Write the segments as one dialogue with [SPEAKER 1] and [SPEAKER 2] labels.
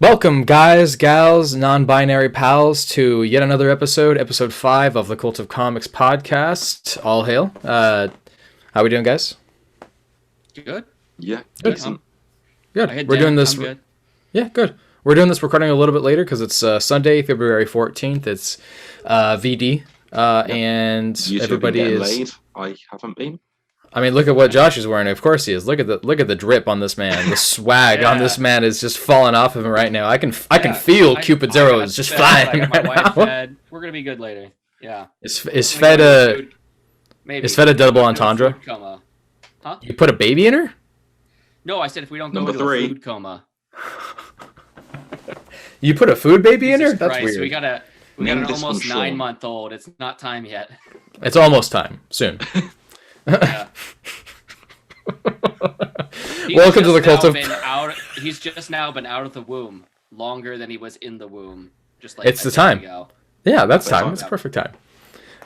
[SPEAKER 1] Welcome, guys, gals, non-binary pals, to yet another episode 5 of the Cult of Comics podcast. All hail. How we doing, guys?
[SPEAKER 2] Good.
[SPEAKER 3] Yeah,
[SPEAKER 1] Good.
[SPEAKER 3] decent.
[SPEAKER 1] Good. We're doing this.
[SPEAKER 2] I'm good.
[SPEAKER 1] Yeah, good. We're doing this recording a little bit later because it's Sunday, February 14th. It's VD, and
[SPEAKER 3] You two have been
[SPEAKER 1] everybody
[SPEAKER 3] getting
[SPEAKER 1] is.
[SPEAKER 3] laid. I haven't been.
[SPEAKER 1] I mean, look at what Josh is wearing. Of course he is. Look at the drip on this man. The swag on
[SPEAKER 2] Yeah.
[SPEAKER 1] this man is just falling off of him right now. I can feel Cupid's
[SPEAKER 2] I
[SPEAKER 1] arrows
[SPEAKER 2] got
[SPEAKER 1] just
[SPEAKER 2] fed,
[SPEAKER 1] flying
[SPEAKER 2] I got my
[SPEAKER 1] right
[SPEAKER 2] wife
[SPEAKER 1] now.
[SPEAKER 2] fed. We're gonna be good later. Yeah.
[SPEAKER 1] Is
[SPEAKER 2] We're
[SPEAKER 1] Fed
[SPEAKER 2] gonna
[SPEAKER 1] a?
[SPEAKER 2] go to food- Maybe.
[SPEAKER 1] Is Fed a double
[SPEAKER 2] If we don't go to
[SPEAKER 1] entendre?
[SPEAKER 2] food coma. Huh?
[SPEAKER 1] You put a baby in her?
[SPEAKER 2] No, I said if we don't
[SPEAKER 3] Number
[SPEAKER 2] go to
[SPEAKER 3] three.
[SPEAKER 2] a food coma.
[SPEAKER 1] You put a food baby in her?
[SPEAKER 2] Jesus
[SPEAKER 1] That's
[SPEAKER 2] Christ,
[SPEAKER 1] weird.
[SPEAKER 2] We got
[SPEAKER 3] Name
[SPEAKER 2] an
[SPEAKER 3] this one
[SPEAKER 2] almost
[SPEAKER 3] Sean.
[SPEAKER 2] 9-month-old. It's not time yet.
[SPEAKER 1] It's almost time. Soon.
[SPEAKER 2] Yeah.
[SPEAKER 1] Welcome to the Cult of.
[SPEAKER 2] He's just now been out of the womb longer than he was in the womb. Just like
[SPEAKER 1] It's
[SPEAKER 2] a
[SPEAKER 1] the
[SPEAKER 2] day
[SPEAKER 1] time.
[SPEAKER 2] ago.
[SPEAKER 1] Yeah, that's
[SPEAKER 3] That's
[SPEAKER 1] time.
[SPEAKER 3] awesome.
[SPEAKER 1] It's perfect time.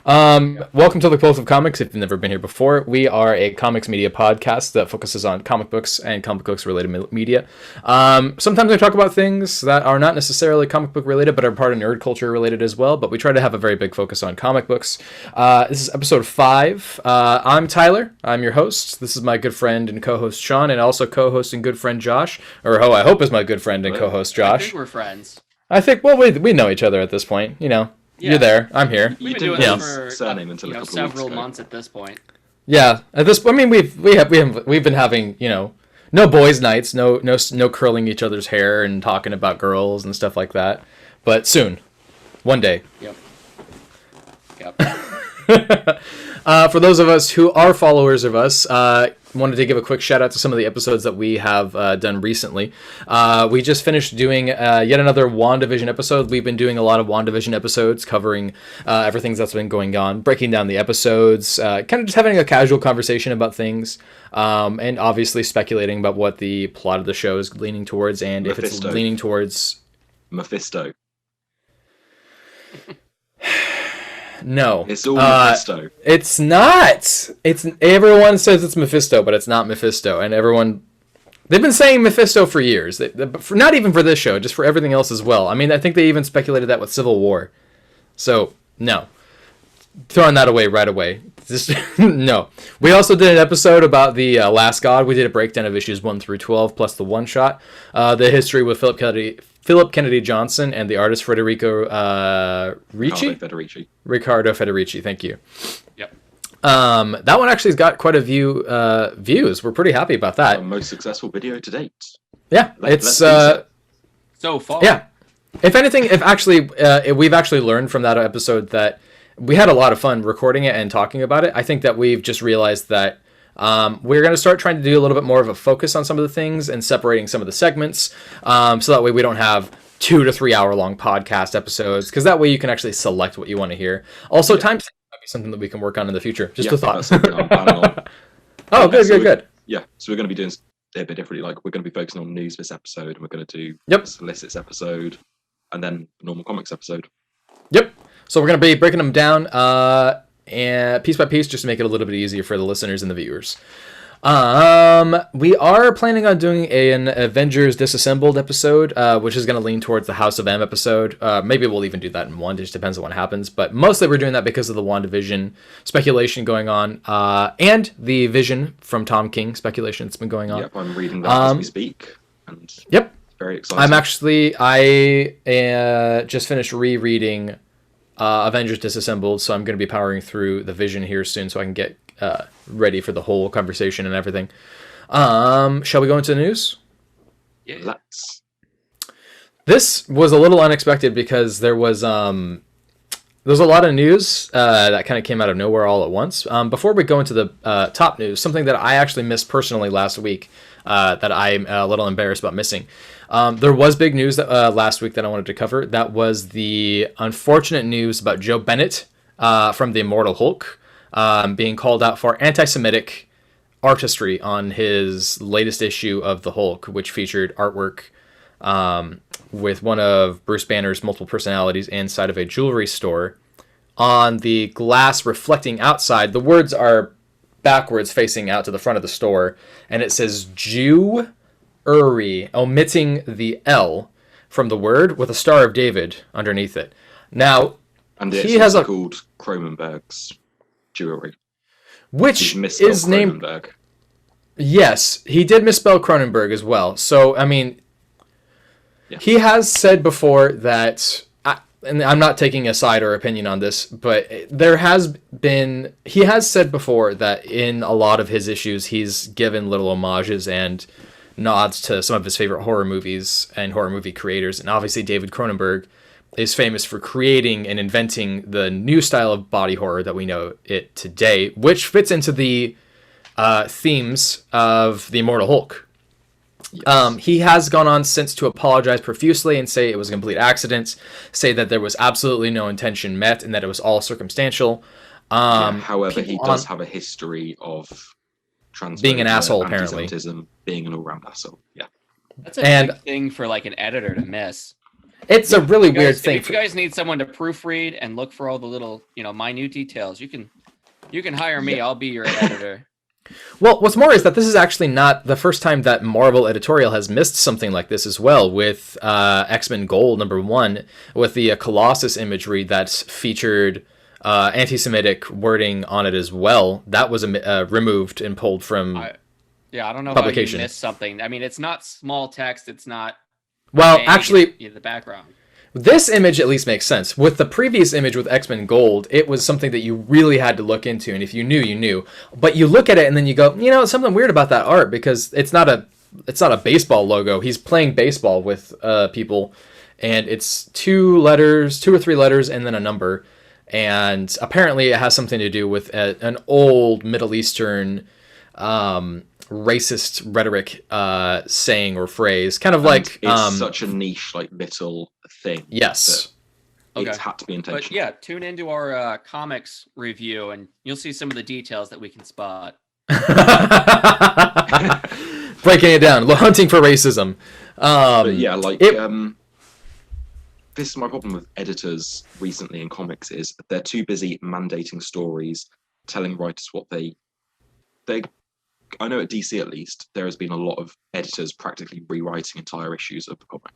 [SPEAKER 1] Welcome to the Cult of Comics. If you've never been here before, we are a comics media podcast that focuses on comic books and comic books related media. Sometimes we talk about things that are not necessarily comic book related, but are part of nerd culture related as well. But we try to have a very big focus on comic books. This is episode 5. I'm Tyler. I'm your host. This is my good friend and co-host Sean, and also co-host and good friend Josh, or who I hope is my good friend and co-host
[SPEAKER 2] I
[SPEAKER 1] Josh.
[SPEAKER 2] think we're friends.
[SPEAKER 1] Well, we know each other at this point. You know,
[SPEAKER 2] Yeah.
[SPEAKER 1] you're there. I'm here.
[SPEAKER 2] We've
[SPEAKER 3] You
[SPEAKER 2] been
[SPEAKER 3] didn't
[SPEAKER 2] doing
[SPEAKER 1] know
[SPEAKER 2] this
[SPEAKER 3] his
[SPEAKER 2] for
[SPEAKER 3] surname until a couple of weeks
[SPEAKER 2] several
[SPEAKER 3] ago.
[SPEAKER 2] months at this point.
[SPEAKER 1] Yeah, at this, I mean, we've been having, no boys' nights, no curling each other's hair and talking about girls and stuff like that. But soon, one day.
[SPEAKER 2] Yep.
[SPEAKER 1] For those of us who are followers of us, wanted to give a quick shout out to some of the episodes that we have done recently. We just finished doing yet another WandaVision episode. We've been doing a lot of WandaVision episodes covering everything that's been going on, breaking down the episodes, kind of just having a casual conversation about things, and obviously speculating about what the plot of the show is leaning towards, and if it's
[SPEAKER 3] Mephisto.
[SPEAKER 1] leaning towards...
[SPEAKER 3] Mephisto.
[SPEAKER 1] No.
[SPEAKER 3] It's all Mephisto.
[SPEAKER 1] It's not. Everyone says it's Mephisto, but it's not Mephisto, and they've been saying Mephisto for years. Not even for this show, just for everything else as well. I mean, I think they even speculated that with Civil War. So no, throwing that away right away. Just no. We also did an episode about the Last God. We did a breakdown of issues 1 through 12 plus the one shot, the history with Philip Kennedy Johnson and the artist Federico Ricci. Riccardo Federici, thank you.
[SPEAKER 2] Yep.
[SPEAKER 1] That one actually has got quite a few views. We're pretty happy about that.
[SPEAKER 3] Our most successful video to date.
[SPEAKER 1] Yeah,
[SPEAKER 3] Let's
[SPEAKER 1] it's
[SPEAKER 3] do so.
[SPEAKER 2] So far.
[SPEAKER 1] yeah. If anything, we've actually learned from that episode that we had a lot of fun recording it and talking about it. I think that we've just realized that we're going to start trying to do a little bit more of a focus on some of the things and separating some of the segments, so that way we don't have 2 to 3 hour long podcast episodes, because that way you can actually select what you want to hear. Also, time might be something that we can work on in the future. Just a thought.
[SPEAKER 3] That's something I'm planning on.
[SPEAKER 1] Oh, good,
[SPEAKER 3] So
[SPEAKER 1] good.
[SPEAKER 3] Yeah, so we're going to be doing it a bit differently. Like, we're going to be focusing on news this episode, and we're going to do
[SPEAKER 1] Yep.
[SPEAKER 3] solicits episode, and then normal comics episode.
[SPEAKER 1] Yep. So we're going to be breaking them down and piece by piece, just to make it a little bit easier for the listeners and the viewers. We are planning on doing an Avengers Disassembled episode, which is going to lean towards the House of M episode. Maybe we'll even do that in one. It just depends on what happens. But mostly we're doing that because of the WandaVision speculation going on, and the Vision from Tom King speculation that's been going on.
[SPEAKER 3] Yep, I'm reading that as we speak, and
[SPEAKER 1] Yep.
[SPEAKER 3] very excited.
[SPEAKER 1] I just finished rereading Avengers Disassembled, so I'm going to be powering through the Vision here soon so I can get ready for the whole conversation and everything. Shall we go into the news?
[SPEAKER 2] Yeah.
[SPEAKER 3] Let's.
[SPEAKER 1] This was a little unexpected because there was a lot of news that kind of came out of nowhere all at once. Before we go into the top news, something that I actually missed personally last week, that I'm a little embarrassed about missing. There was big news that, last week that I wanted to cover. That was the unfortunate news about Joe Bennett from the Immortal Hulk being called out for anti-Semitic artistry on his latest issue of the Hulk, which featured artwork with one of Bruce Banner's multiple personalities inside of a jewelry store. On the glass reflecting outside, the words are backwards facing out to the front of the store, and it says Jew Uri, omitting the L, from the Word with a Star of David underneath it. Now,
[SPEAKER 3] And it's
[SPEAKER 1] he has
[SPEAKER 3] also called Cronenberg's jewelry.
[SPEAKER 1] which
[SPEAKER 3] He's misspelled
[SPEAKER 1] is named.
[SPEAKER 3] Cronenberg.
[SPEAKER 1] Yes, he did misspell Cronenberg as well. So, I mean,
[SPEAKER 3] Yeah.
[SPEAKER 1] he has said before that, and I'm not taking a side or opinion on this, but he has said before that in a lot of his issues, he's given little homages and nods to some of his favorite horror movies and horror movie creators. And obviously, David Cronenberg is famous for creating and inventing the new style of body horror that we know it today, which fits into the themes of the Immortal Hulk.
[SPEAKER 3] Yes.
[SPEAKER 1] He has gone on since to apologize profusely and say it was a complete accident, say that there was absolutely no intention met and that it was all circumstantial.
[SPEAKER 3] However, he
[SPEAKER 1] people
[SPEAKER 3] does have a history of
[SPEAKER 1] being an
[SPEAKER 3] transphobia,
[SPEAKER 1] asshole, apparently.
[SPEAKER 3] anti-Semitism, being an all-round asshole. Yeah.
[SPEAKER 2] That's a big thing for like an editor to miss.
[SPEAKER 1] It's a really
[SPEAKER 2] You
[SPEAKER 1] weird
[SPEAKER 2] guys,
[SPEAKER 1] thing.
[SPEAKER 2] if you guys need someone to proofread and look for all the little, minute details, you can hire me. I'll be your editor.
[SPEAKER 1] Well, what's more is that this is actually not the first time that Marvel editorial has missed something like this as well, with X-Men Gold #1, with the Colossus imagery that's featured anti-Semitic wording on it as well. That was removed and pulled from
[SPEAKER 2] I don't know
[SPEAKER 1] publication.
[SPEAKER 2] how you missed something. I mean, it's not small text. It's not.
[SPEAKER 1] Well,
[SPEAKER 2] vague
[SPEAKER 1] actually,
[SPEAKER 2] in the background.
[SPEAKER 1] this image at least makes sense. With the previous image with X-Men Gold, it was something that you really had to look into, and if you knew, you knew. But you look at it and then you go, it's something weird about that art, because it's not a baseball logo. He's playing baseball with people, and it's 2 or 3 letters, and then a number. And apparently it has something to do with an old Middle Eastern racist rhetoric saying or phrase, kind of like
[SPEAKER 3] it's such a niche, like, little thing.
[SPEAKER 1] Yes.
[SPEAKER 3] It's had to be intentional.
[SPEAKER 2] But yeah, tune into our comics review, and you'll see some of the details that we can spot.
[SPEAKER 1] Breaking it down, hunting for racism.
[SPEAKER 3] But yeah, this is my problem with editors recently in comics, is they're too busy mandating stories, telling writers what they I know at DC at least, there has been a lot of editors practically rewriting entire issues of the comic.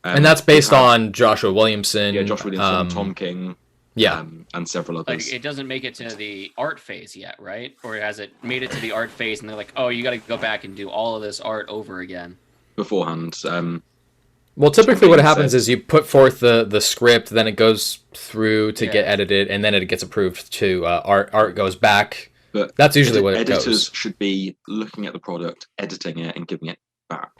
[SPEAKER 1] And that's based on Joshua Williamson.
[SPEAKER 3] Yeah, Joshua Williamson, Tom King, and several others.
[SPEAKER 2] Like, it doesn't make it to the art phase yet, right? Or has it made it to the art phase and they're like, oh, you got to go back and do all of this art over again?
[SPEAKER 3] Beforehand.
[SPEAKER 1] Well, typically what happens is you put forth the script, then it goes through to get edited, and then it gets approved to art. Art goes back.
[SPEAKER 3] But
[SPEAKER 1] that's usually what it goes.
[SPEAKER 3] Editors should be looking at the product, editing it, and giving it back,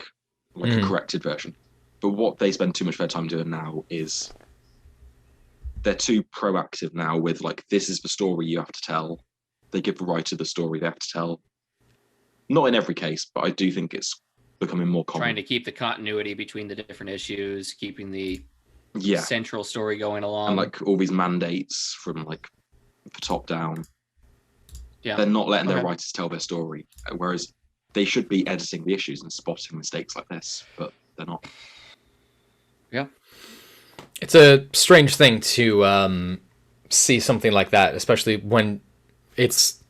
[SPEAKER 3] like a corrected version. But what they spend too much of their time doing now is they're too proactive now with, like, this is the story you have to tell. They give the writer the story they have to tell. Not in every case, but I do think it's becoming more common.
[SPEAKER 2] Trying to keep the continuity between the different issues, keeping the central story going along.
[SPEAKER 3] And, like, all these mandates from, like, the top down.
[SPEAKER 2] Yeah.
[SPEAKER 3] They're not letting their writers tell their story, whereas they should be editing the issues and spotting mistakes like this, but they're not.
[SPEAKER 2] Yeah.
[SPEAKER 1] It's a strange thing to see something like that, especially when it's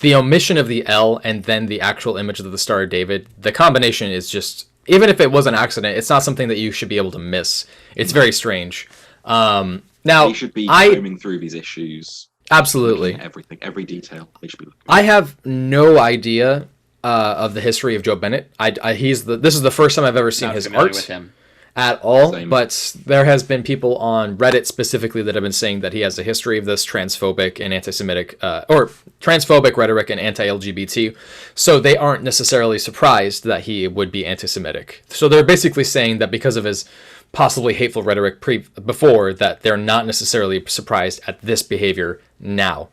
[SPEAKER 1] the omission of the L and then the actual image of the Star of David. The combination is just, even if it was an accident, it's not something that you should be able to miss. It's very strange. Now,
[SPEAKER 3] they should be combing through these issues.
[SPEAKER 1] Absolutely.
[SPEAKER 3] Everything, every detail they should be looking
[SPEAKER 1] at. I have no idea of the history of Joe Bennett. This is the first time I've ever seen his art
[SPEAKER 2] with him
[SPEAKER 1] at all.
[SPEAKER 3] Same.
[SPEAKER 1] But there has been people on Reddit specifically that have been saying that he has a history of this transphobic and anti-Semitic, or transphobic rhetoric and anti-LGBT. So they aren't necessarily surprised that he would be anti-Semitic. So they're basically saying that because of his possibly hateful rhetoric before, that they're not necessarily surprised at this behavior now.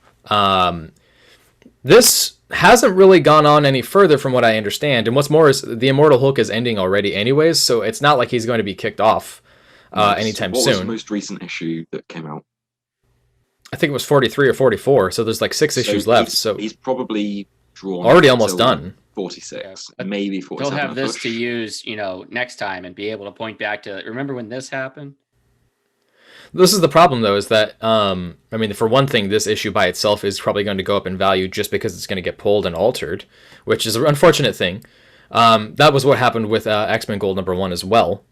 [SPEAKER 1] This hasn't really gone on any further from what I understand. And what's more is the Immortal Hulk is ending already anyways, so it's not like he's going to be kicked off anytime soon.
[SPEAKER 3] What was the most recent issue that came out?
[SPEAKER 1] I think it was 43 or 44, so there's like 6 issues left. So
[SPEAKER 3] he's probably drawn
[SPEAKER 1] already almost done.
[SPEAKER 3] 46, maybe 47.
[SPEAKER 2] He'll have this to use, next time and be able to point back to, remember when this happened?
[SPEAKER 1] This is the problem, though, is that, for one thing, this issue by itself is probably going to go up in value just because it's going to get pulled and altered, which is an unfortunate thing. That was what happened with X-Men Gold #1 as well.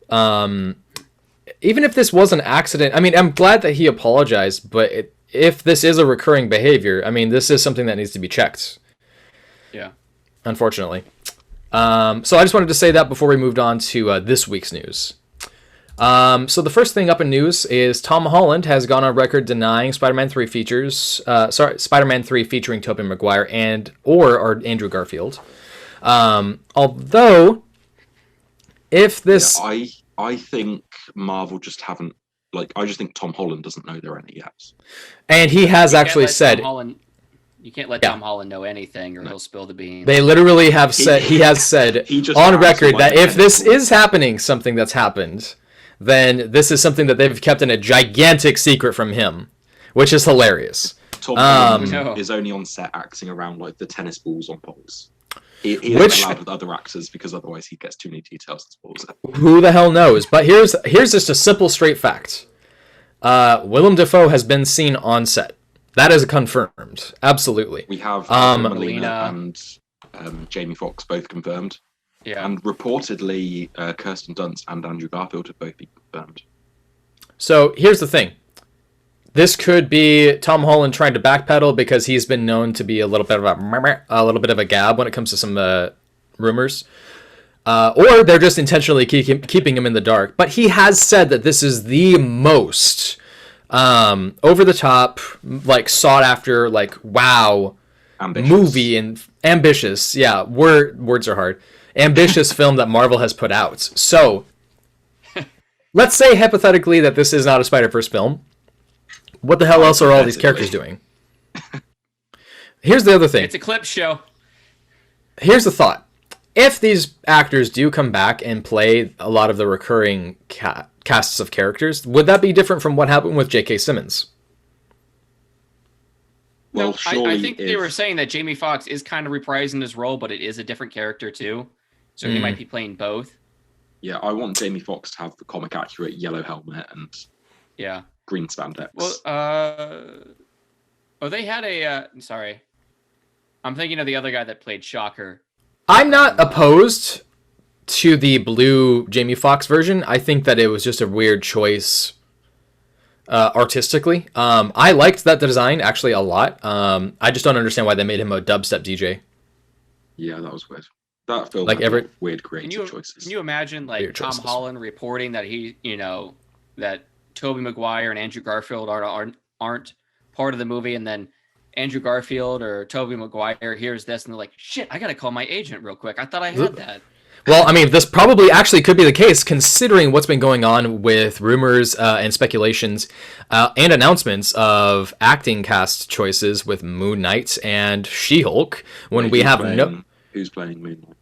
[SPEAKER 1] Even if this was an accident, I mean, I'm glad that he apologized, but if this is a recurring behavior, I mean, this is something that needs to be checked.
[SPEAKER 2] Yeah.
[SPEAKER 1] Unfortunately. So I just wanted to say that before we moved on to this week's news. So the first thing up in news is Tom Holland has gone on record denying Spider-Man 3 Spider-Man 3 featuring Tobey Maguire or Andrew Garfield. Although, if this...
[SPEAKER 3] Yeah, I think Marvel just haven't, I just think Tom Holland doesn't know they're in it yet.
[SPEAKER 1] And he has actually said...
[SPEAKER 2] You can't let Tom Holland know anything or he'll spill the beans.
[SPEAKER 1] They literally have said, he has said on record that if this is happening, something that's happened, then this is something that they've kept in a gigantic secret from him, which is hilarious.
[SPEAKER 3] Tom Holland is only on set acting around the tennis balls on poles. He isn't allowed with other actors because otherwise he gets too many details and spoils it.
[SPEAKER 1] Who the hell knows? But here's just a simple, straight fact. Willem Dafoe has been seen on set. That is confirmed. Absolutely.
[SPEAKER 3] We have Melina and Jamie Foxx both confirmed.
[SPEAKER 2] Yeah.
[SPEAKER 3] And reportedly, Kirsten Dunst and Andrew Garfield have both been confirmed.
[SPEAKER 1] So here's the thing. This could be Tom Holland trying to backpedal because he's been known to be a little bit of a gab when it comes to some rumors. Or they're just intentionally keeping him in the dark. But he has said that this is the most over the top, sought after, wow, ambitious movie and ambitious. Yeah, words are hard. Ambitious film that Marvel has put out. So let's say hypothetically that this is not a Spider-Verse film. What the hell else are all these characters doing? Here's the other thing.
[SPEAKER 2] It's a clip show.
[SPEAKER 1] Here's the thought. If these actors do come back and play a lot of the recurring casts of characters, would that be different from what happened with J.K. Simmons?
[SPEAKER 2] Well, I think they were saying that Jamie Foxx is kind of reprising his role, but it is a different character too. So he might be playing both.
[SPEAKER 3] Yeah, I want Jamie Foxx to have the comic accurate yellow helmet and green spandex.
[SPEAKER 2] Well, they had sorry. I'm thinking of the other guy that played Shocker.
[SPEAKER 1] I'm not opposed to the blue Jamie Foxx version. I think that it was just a weird choice artistically. I liked that design actually a lot. I just don't understand why they made him a dubstep DJ.
[SPEAKER 3] Yeah, that was weird. That felt weird creative choices.
[SPEAKER 2] Can you imagine Tom Holland reporting that that Tobey Maguire and Andrew Garfield aren't part of the movie, and then Andrew Garfield or Tobey Maguire hears this and they're like, shit, I gotta call my agent real quick. I thought I had that.
[SPEAKER 1] Well, I mean, this probably actually could be the case considering what's been going on with rumors and speculations and announcements of acting cast choices with Moon Knight and She-Hulk
[SPEAKER 3] Who's playing Moon Knight?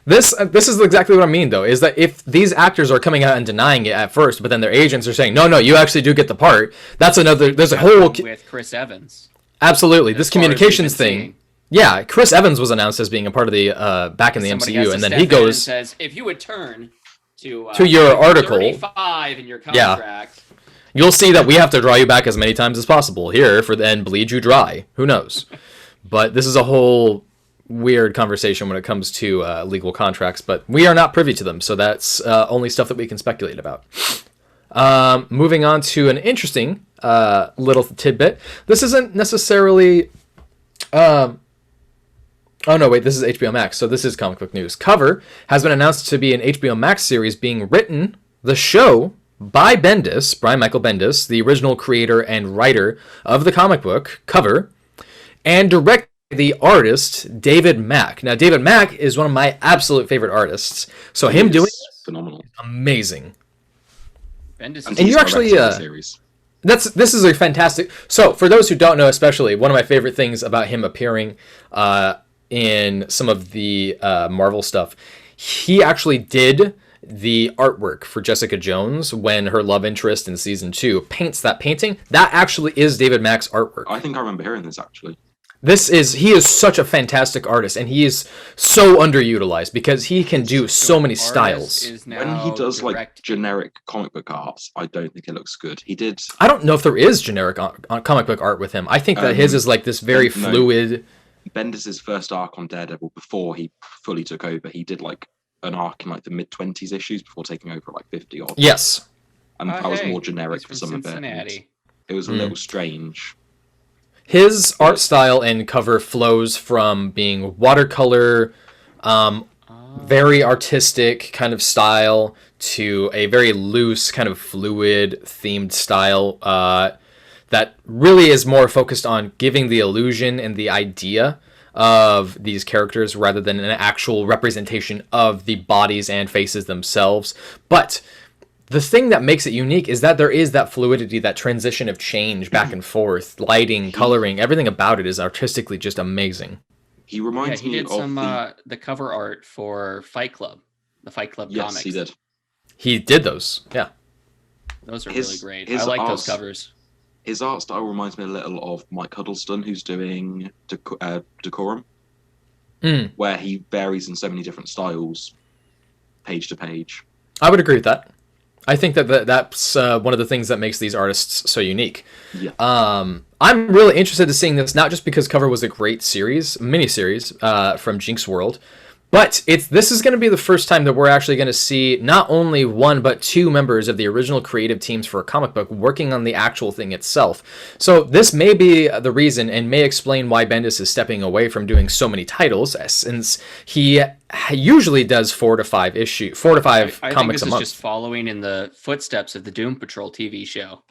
[SPEAKER 1] This is exactly what I mean, though, is that if these actors are coming out and denying it at first, but then their agents are saying, no, you actually do get the part, there's a whole...
[SPEAKER 2] With Chris Evans.
[SPEAKER 1] Absolutely. This communications thing. Yeah, Chris Evans was announced as being a part of the back in the MCU, and then he goes...
[SPEAKER 2] and says, if you would turn to
[SPEAKER 1] your article,
[SPEAKER 2] 35 in your contract...
[SPEAKER 1] You'll see that we have to draw you back as many times as possible here, then bleed you dry. Who knows? But this is a whole weird conversation when it comes to legal contracts, but we are not privy to them, so that's only stuff that we can speculate about. Moving on to an interesting little tidbit. This isn't necessarily... oh no, wait, this is HBO Max, so this is comic book news. Cover has been announced to be an HBO Max series being written, the show, by Bendis, Brian Michael Bendis, the original creator and writer of the comic book, Cover, and directed the artist David Mack. Now, David Mack is one of my absolute favorite artists, so him doing this,
[SPEAKER 3] phenomenal,
[SPEAKER 1] amazing.
[SPEAKER 2] Bendis,
[SPEAKER 1] and you actually
[SPEAKER 3] series.
[SPEAKER 1] This is a fantastic. So, for those who don't know, especially one of my favorite things about him appearing in some of the Marvel stuff, he actually did the artwork for Jessica Jones when her love interest in season 2 paints that painting. That actually is David Mack's artwork.
[SPEAKER 3] I think I remember hearing this actually.
[SPEAKER 1] He is such a fantastic artist, and he is so underutilized because he can do so many styles.
[SPEAKER 3] When he does generic comic book arts, I don't think it looks good.
[SPEAKER 1] I don't know if there is generic comic book art with him. I think that his is this very fluid.
[SPEAKER 3] Bendis' first arc on Daredevil before he fully took over. He did like an arc in like the mid-20s issues before taking over at like 50 odd.
[SPEAKER 1] Yes.
[SPEAKER 3] And that was
[SPEAKER 2] Hey,
[SPEAKER 3] more generic
[SPEAKER 2] he's
[SPEAKER 3] for
[SPEAKER 2] from
[SPEAKER 3] some of it.
[SPEAKER 2] Cincinnati.
[SPEAKER 3] It was a little strange.
[SPEAKER 1] His art style and cover flows from being watercolor, very artistic kind of style, to a very loose kind of fluid themed style that really is more focused on giving the illusion and the idea of these characters rather than an actual representation of the bodies and faces themselves. But the thing that makes it unique is that there is that fluidity, that transition of change back and forth, lighting, coloring, everything about it is artistically just amazing.
[SPEAKER 3] He reminds
[SPEAKER 2] he
[SPEAKER 3] me
[SPEAKER 2] did
[SPEAKER 3] of
[SPEAKER 2] some the cover art for Fight Club, the Fight Club
[SPEAKER 3] Yes,
[SPEAKER 2] comics.
[SPEAKER 3] he did.
[SPEAKER 1] He did those, yeah.
[SPEAKER 2] Those are
[SPEAKER 3] His-
[SPEAKER 2] really great.
[SPEAKER 3] his
[SPEAKER 2] I like those
[SPEAKER 3] art's-
[SPEAKER 2] covers.
[SPEAKER 3] His art style reminds me a little of Mike Huddleston, who's doing Decorum, where he varies in so many different styles, page to page.
[SPEAKER 1] I would agree with that. I think that's one of the things that makes these artists so unique.
[SPEAKER 3] Yeah.
[SPEAKER 1] I'm really interested in seeing this, not just because Cover was a great miniseries from Jinx World, but this is going to be the first time that we're actually going to see not only one but two members of the original creative teams for a comic book working on the actual thing itself. So this may be the reason and may explain why Bendis is stepping away from doing so many titles, since he usually does 4 to 5
[SPEAKER 2] I
[SPEAKER 1] comics
[SPEAKER 2] think
[SPEAKER 1] a
[SPEAKER 2] this
[SPEAKER 1] month.
[SPEAKER 2] is just following in the footsteps of the Doom Patrol TV show.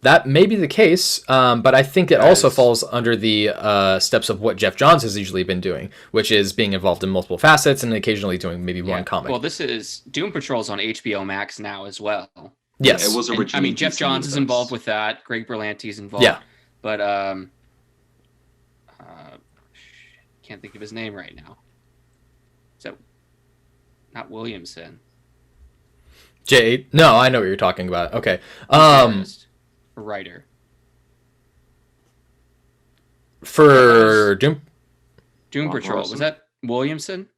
[SPEAKER 1] That may be the case, but I think it also
[SPEAKER 3] Guys.
[SPEAKER 1] falls under the steps of what Jeff Johns has usually been doing, which is being involved in multiple facets and occasionally doing maybe one comic.
[SPEAKER 2] Well, this is Doom Patrol's on HBO Max now as well.
[SPEAKER 1] Yes.
[SPEAKER 3] It was
[SPEAKER 2] And,
[SPEAKER 3] originally.
[SPEAKER 2] Jeff
[SPEAKER 3] DC
[SPEAKER 2] Johns is
[SPEAKER 3] Universe.
[SPEAKER 2] involved with that. Greg Berlanti's involved.
[SPEAKER 1] Yeah.
[SPEAKER 2] But can't think of his name right now. Is that not Williamson?
[SPEAKER 1] Jay. No, I know what you're talking about. Okay.
[SPEAKER 2] Artist, a writer.
[SPEAKER 1] For Doom,
[SPEAKER 2] Doom
[SPEAKER 3] Mark
[SPEAKER 2] Patrol.
[SPEAKER 3] Morrison.
[SPEAKER 2] Was that Williamson?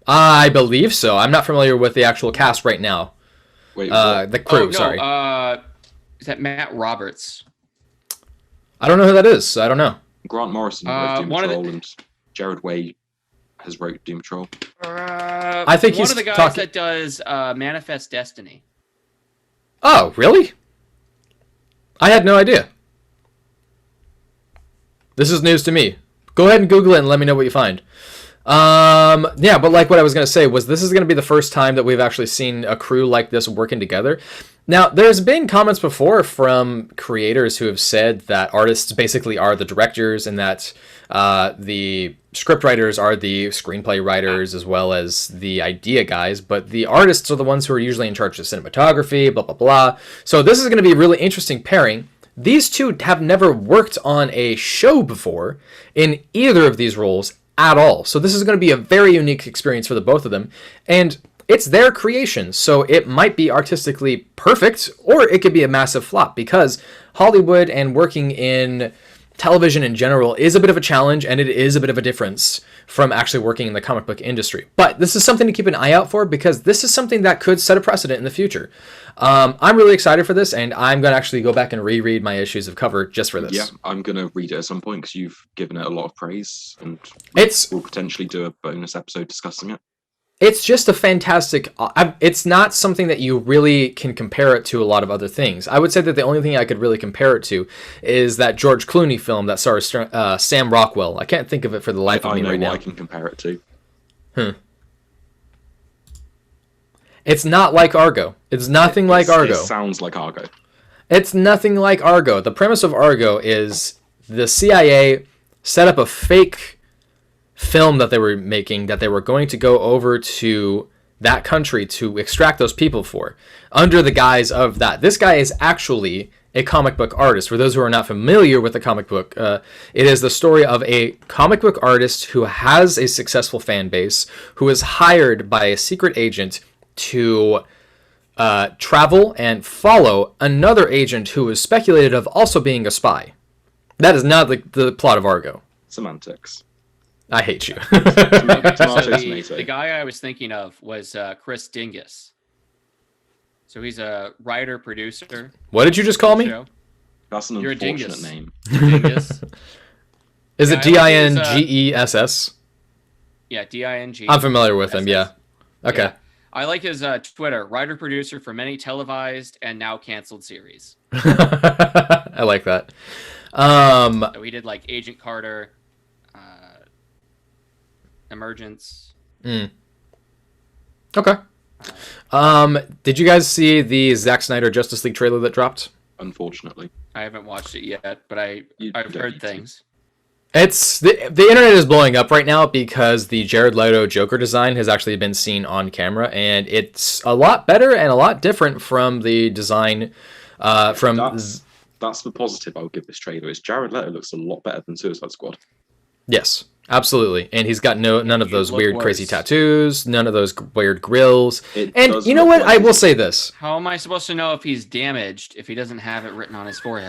[SPEAKER 1] I believe so. I'm not familiar with the actual cast right now.
[SPEAKER 3] Wait, what?
[SPEAKER 1] The crew.
[SPEAKER 2] Oh, no,
[SPEAKER 1] Sorry.
[SPEAKER 2] Is that Matt Roberts?
[SPEAKER 1] I don't know who that is. So I don't know.
[SPEAKER 3] Grant Morrison wrote Doom
[SPEAKER 2] one of the-
[SPEAKER 3] Patrol, and Jared Way has wrote Doom Patrol.
[SPEAKER 1] I think
[SPEAKER 2] one
[SPEAKER 1] he's
[SPEAKER 2] of the guys
[SPEAKER 1] talking-
[SPEAKER 2] that does Manifest Destiny.
[SPEAKER 1] Oh, really? I had no idea. This is news to me. Go ahead and Google it and let me know what you find. Yeah, but like what I was going to say was this is going to be the first time that we've actually seen a crew like this working together. Now, there's been comments before from creators who have said that artists basically are the directors and that the scriptwriters are the screenplay writers as well as the idea guys, but the artists are the ones who are usually in charge of cinematography, blah, blah, blah. So this is going to be a really interesting pairing. These two have never worked on a show before in either of these roles at all. So this is going to be a very unique experience for the both of them. And it's their creation, so it might be artistically perfect, or it could be a massive flop, because Hollywood and working in television in general is a bit of a challenge, and it is a bit of a difference from actually working in the comic book industry. But this is something to keep an eye out for, because this is something that could set a precedent in the future. I'm really excited for this, and I'm going to actually go back and reread my issues of Cover just for this.
[SPEAKER 3] Yeah, I'm going to read it at some point because you've given it a lot of praise, and
[SPEAKER 1] It's
[SPEAKER 3] we'll potentially do a bonus episode discussing it.
[SPEAKER 1] It's just a fantastic... it's not something that you really can compare it to a lot of other things. I would say that the only thing I could really compare it to is that George Clooney film that stars Sam Rockwell. I can't think of it for the life of me
[SPEAKER 3] I know
[SPEAKER 1] right
[SPEAKER 3] what
[SPEAKER 1] now.
[SPEAKER 3] I can compare it to.
[SPEAKER 1] It's not like Argo. It's nothing like Argo.
[SPEAKER 3] It sounds like Argo.
[SPEAKER 1] It's nothing like Argo. The premise of Argo is the CIA set up a fake film that they were making that they were going to go over to that country to extract those people for, under the guise of that. This guy is actually a comic book artist. For those who are not familiar with the comic book, it is the story of a comic book artist who has a successful fan base, who is hired by a secret agent to travel and follow another agent who is speculated of also being a spy. That is not the plot of Argo.
[SPEAKER 3] Semantics.
[SPEAKER 1] I hate you.
[SPEAKER 2] So
[SPEAKER 3] Tomato.
[SPEAKER 2] the guy I was thinking of was Chris Dingus. So he's a writer, producer.
[SPEAKER 1] What did you just call me?
[SPEAKER 2] Show.
[SPEAKER 3] That's an
[SPEAKER 2] You're a
[SPEAKER 3] unfortunate
[SPEAKER 2] dingus.
[SPEAKER 3] name.
[SPEAKER 2] Dingus.
[SPEAKER 1] Is it
[SPEAKER 2] I like his,
[SPEAKER 1] Dingess?
[SPEAKER 2] Yeah, DING.
[SPEAKER 1] I'm familiar with him. Yeah. Okay.
[SPEAKER 2] Yeah. I like his Twitter, writer producer for many televised and now canceled series.
[SPEAKER 1] I like that.
[SPEAKER 2] So he did like Agent Carter, Emergence.
[SPEAKER 1] Okay. Did you guys see the Zack Snyder Justice League trailer that dropped?
[SPEAKER 3] Unfortunately,
[SPEAKER 2] I haven't watched it yet, but I've
[SPEAKER 3] don't
[SPEAKER 2] heard
[SPEAKER 3] need to.
[SPEAKER 2] things.
[SPEAKER 1] It's the internet is blowing up right now because the Jared Leto Joker design has actually been seen on camera, and it's a lot better and a lot different from the design from.
[SPEAKER 3] That's the positive I would give this trailer. Is Jared Leto looks a lot better than Suicide Squad.
[SPEAKER 1] Yes, absolutely, and he's got none of those weird,
[SPEAKER 2] worse.
[SPEAKER 1] crazy tattoos, none of those weird grills.
[SPEAKER 3] It
[SPEAKER 1] And
[SPEAKER 3] does
[SPEAKER 1] you know
[SPEAKER 3] look
[SPEAKER 1] what?
[SPEAKER 3] like
[SPEAKER 1] I will
[SPEAKER 3] he's-
[SPEAKER 1] say this.
[SPEAKER 2] How am I supposed to know if he's damaged if he doesn't have it written on his forehead?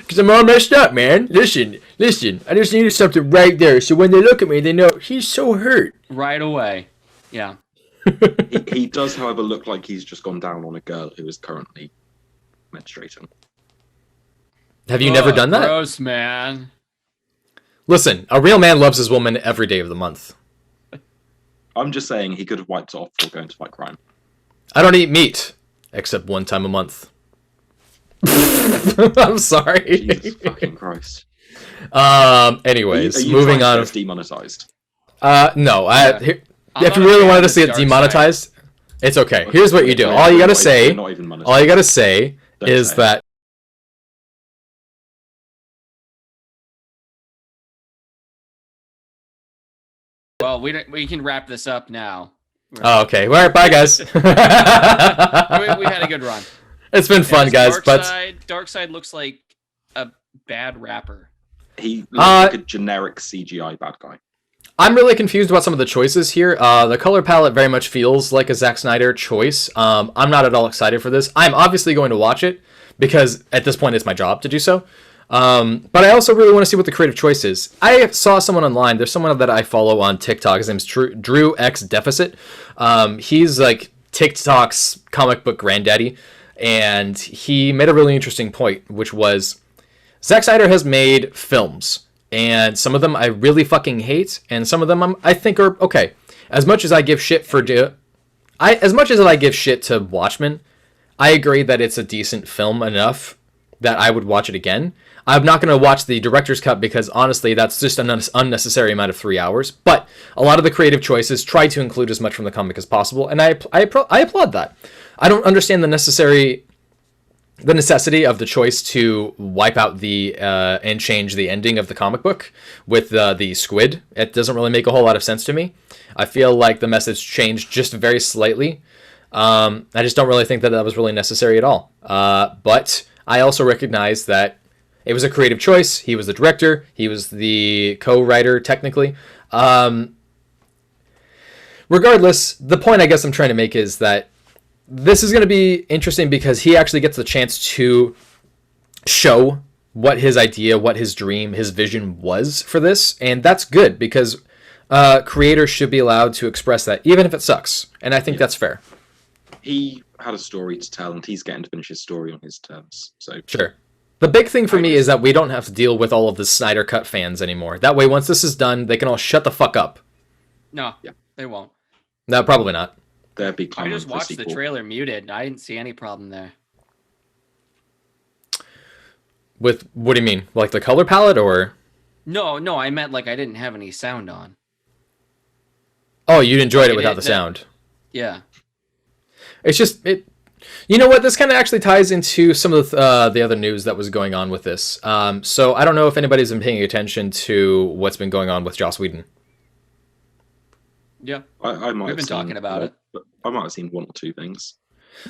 [SPEAKER 1] Because I'm all messed up, man. Listen. I just needed something right there, so when they look at me, they know he's so hurt.
[SPEAKER 2] Right away. Yeah.
[SPEAKER 3] He does, however, look like he's just gone down on a girl who is currently menstruating.
[SPEAKER 1] Have you never done that?
[SPEAKER 2] Gross, man.
[SPEAKER 1] Listen, a real man loves his woman every day of the month.
[SPEAKER 3] I'm just saying he could have wiped it off before going to fight crime.
[SPEAKER 1] I don't eat meat, except one time a month. I'm sorry.
[SPEAKER 3] Jesus fucking Christ.
[SPEAKER 1] Anyways,
[SPEAKER 3] Are you
[SPEAKER 1] moving
[SPEAKER 3] trying
[SPEAKER 1] on.
[SPEAKER 3] to get it demonetized?
[SPEAKER 1] No.
[SPEAKER 2] I'm
[SPEAKER 1] If
[SPEAKER 2] not
[SPEAKER 1] you
[SPEAKER 2] a
[SPEAKER 1] really
[SPEAKER 2] fan
[SPEAKER 1] wanted
[SPEAKER 2] of
[SPEAKER 1] to see it
[SPEAKER 2] this dark
[SPEAKER 1] demonetized, it's okay. Here's what you do.
[SPEAKER 3] We're
[SPEAKER 1] All you gotta
[SPEAKER 3] not
[SPEAKER 1] say,
[SPEAKER 3] we're not even monetized.
[SPEAKER 1] all you gotta say
[SPEAKER 3] Don't
[SPEAKER 1] is
[SPEAKER 3] say it.
[SPEAKER 1] that.
[SPEAKER 2] Well, we can wrap this up now.
[SPEAKER 1] Oh, okay. All right. Bye, guys.
[SPEAKER 2] We had a good run.
[SPEAKER 1] It's been fun,
[SPEAKER 2] And
[SPEAKER 1] guys. But
[SPEAKER 2] Darkseid looks like a bad rapper.
[SPEAKER 3] He looks like a generic CGI bad guy.
[SPEAKER 1] I'm really confused about some of the choices here. The color palette very much feels like a Zack Snyder choice. I'm not at all excited for this. I'm obviously going to watch it because at this point it's my job to do so. But I also really want to see what the creative choice is. I saw someone online. There's someone that I follow on TikTok. His name's Drew X Deficit. He's like TikTok's comic book granddaddy. And he made a really interesting point, which was Zack Snyder has made films. And some of them I really fucking hate. And some of them I think are okay. As much as I give shit as much as I give shit to Watchmen, I agree that it's a decent film enough that I would watch it again. I'm not going to watch the director's cut because honestly, that's just an unnecessary amount of 3 hours. But a lot of the creative choices try to include as much from the comic as possible, and I applaud that. I don't understand the necessity of the choice to wipe out the and change the ending of the comic book with the squid. It doesn't really make a whole lot of sense to me. I feel like the message changed just very slightly. I just don't really think that was really necessary at all. But I also recognize that it was a creative choice. He was the director. He was the co-writer, technically. Regardless, the point I guess I'm trying to make is that this is going to be interesting because he actually gets the chance to show what his idea, what his dream, his vision was for this. And that's good because creators should be allowed to express that, even if it sucks. And I think that's fair.
[SPEAKER 3] He had a story to tell, and he's getting to finish his story on his terms. So
[SPEAKER 1] Sure. The big thing for me is that we don't have to deal with all of the Snyder Cut fans anymore. That way, once this is done, they can all shut the fuck up.
[SPEAKER 2] No, they won't.
[SPEAKER 1] No, probably not.
[SPEAKER 3] there'd be
[SPEAKER 2] I
[SPEAKER 3] clamoring
[SPEAKER 2] just
[SPEAKER 3] for a
[SPEAKER 2] watched the
[SPEAKER 3] sequel.
[SPEAKER 2] trailer muted. I didn't see any problem there.
[SPEAKER 1] With, what do you mean? Like the color palette or?
[SPEAKER 2] No, I meant like I didn't have any sound on.
[SPEAKER 1] Oh, you enjoyed it without the sound.
[SPEAKER 2] Yeah.
[SPEAKER 1] It's just, you know what? This kind of actually ties into some of the other news that was going on with this. So I don't know if anybody's been paying attention to what's been going on with Joss Whedon.
[SPEAKER 2] Yeah.
[SPEAKER 3] I might
[SPEAKER 2] We've
[SPEAKER 3] have
[SPEAKER 2] been
[SPEAKER 3] seen,
[SPEAKER 2] talking about it.
[SPEAKER 3] but I might have seen one or two things.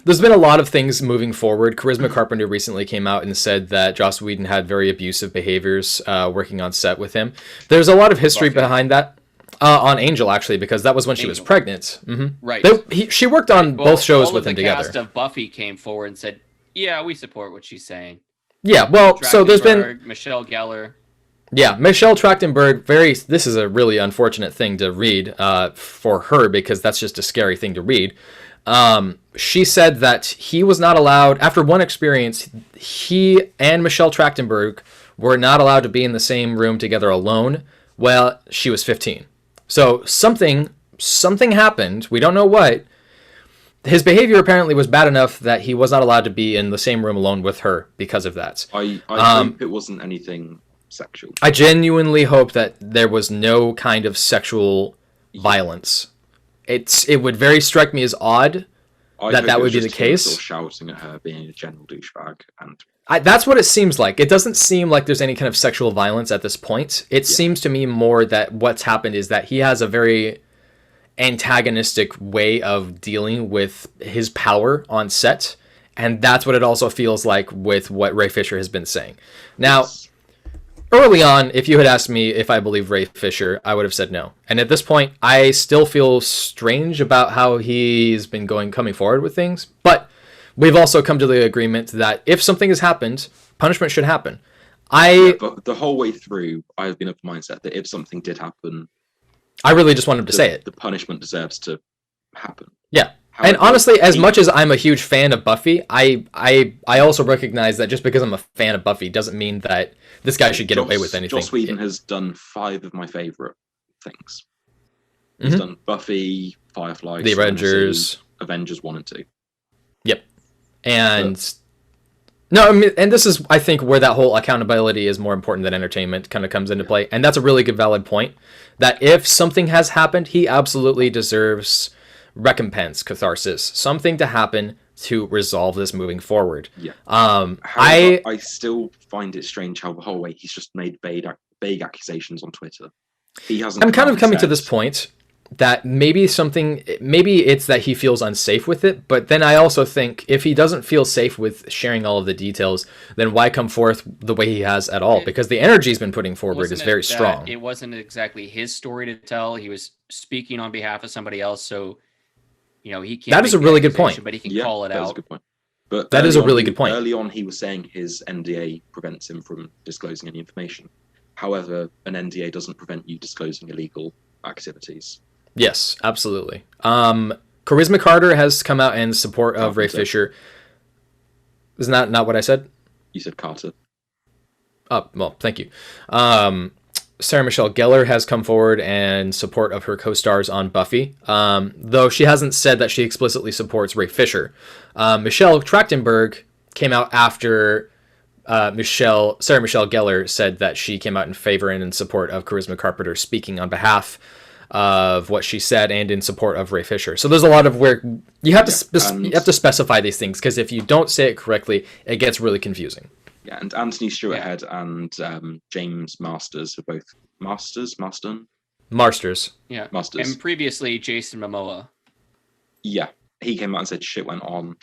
[SPEAKER 1] There's been a lot of things moving forward. Charisma Carpenter recently came out and said that Joss Whedon had very abusive behaviors working on set with him. There's a lot of history behind that. On Angel, actually, because that was when she was pregnant. Mm-hmm.
[SPEAKER 2] Right.
[SPEAKER 1] She worked on both shows with him together.
[SPEAKER 2] All of the cast of Buffy came forward and said, yeah, we support what she's saying.
[SPEAKER 1] Yeah, well, so there's been...
[SPEAKER 2] Michelle Gellar.
[SPEAKER 1] Yeah, Michelle Trachtenberg, this is a really unfortunate thing to read for her because that's just a scary thing to read. She said that he was not allowed, after one experience, he and Michelle Trachtenberg were not allowed to be in the same room together alone. Well, she was 15. So something happened. We don't know what. His behavior apparently was bad enough that he was not allowed to be in the same room alone with her because of that.
[SPEAKER 3] I hope it wasn't anything sexual.
[SPEAKER 1] I genuinely hope that there was no kind of violence. It would very strike me as odd that would be the case.
[SPEAKER 3] Sort of shouting at her, being a general douchebag, and
[SPEAKER 1] that's what it seems like. It doesn't seem like there's any kind of sexual violence at this point. It seems to me more that what's happened is that he has a very antagonistic way of dealing with his power on set, and that's what it also feels like with what Ray Fisher has been saying. Now, early on, if you had asked me if I believe Ray Fisher, I would have said no. And at this point, I still feel strange about how he's been coming forward with things, but we've also come to the agreement that if something has happened, punishment should happen.
[SPEAKER 3] But the whole way through, I've been of the mindset that if something did happen,
[SPEAKER 1] I really just want him to say it.
[SPEAKER 3] The punishment deserves to happen.
[SPEAKER 1] Yeah.
[SPEAKER 3] However,
[SPEAKER 1] and honestly, as much as I'm a huge fan of Buffy, I also recognize that just because I'm a fan of Buffy doesn't mean that this guy should get away with anything.
[SPEAKER 3] Joss Whedon has done 5 of my favorite things. He's done Buffy, Firefly,
[SPEAKER 1] The Avengers
[SPEAKER 3] 1 and 2.
[SPEAKER 1] Yep. And no, I mean, and this is, I think, where that whole accountability is more important than entertainment kind of comes into play. And that's a really good, valid point. That if something has happened, he absolutely deserves recompense, catharsis, something to happen to resolve this moving forward.
[SPEAKER 3] Yeah.
[SPEAKER 1] However,
[SPEAKER 3] I still find it strange how the whole way he's just made vague accusations on Twitter. He hasn't.
[SPEAKER 1] I'm kind of coming to this point that maybe it's that he feels unsafe with it, but then I also think if he doesn't feel safe with sharing all of the details, then why come forth the way he has at all? Because the energy he's been putting forward is very strong.
[SPEAKER 2] It wasn't exactly his story to tell. He was speaking on behalf of somebody else, so he can't.
[SPEAKER 1] That is a really good point.
[SPEAKER 2] But he can call it out.
[SPEAKER 3] That's a good point. But
[SPEAKER 1] that is a really good point.
[SPEAKER 3] Early on, he was saying his NDA prevents him from disclosing any information. However, an NDA doesn't prevent you disclosing illegal activities.
[SPEAKER 1] Yes, absolutely. Charisma Carter has come out in support of Ray Fisher. Isn't that not what I said?
[SPEAKER 3] You said Carter.
[SPEAKER 1] Oh, well, thank you. Sarah Michelle Gellar has come forward in support of her co-stars on Buffy, though she hasn't said that she explicitly supports Ray Fisher. Michelle Trachtenberg came out after Sarah Michelle Gellar said that she came out in favor and in support of Charisma Carpenter speaking on behalf of what she said and in support of Ray Fisher. So there's a lot of where you have to specify these things, because if you don't say it correctly, it gets really confusing.
[SPEAKER 3] Yeah, and Anthony Stewart-Head and James Masters are both Marsters.
[SPEAKER 2] Yeah,
[SPEAKER 3] Masters.
[SPEAKER 2] And previously Jason Momoa.
[SPEAKER 3] Yeah, he came out and said shit went on.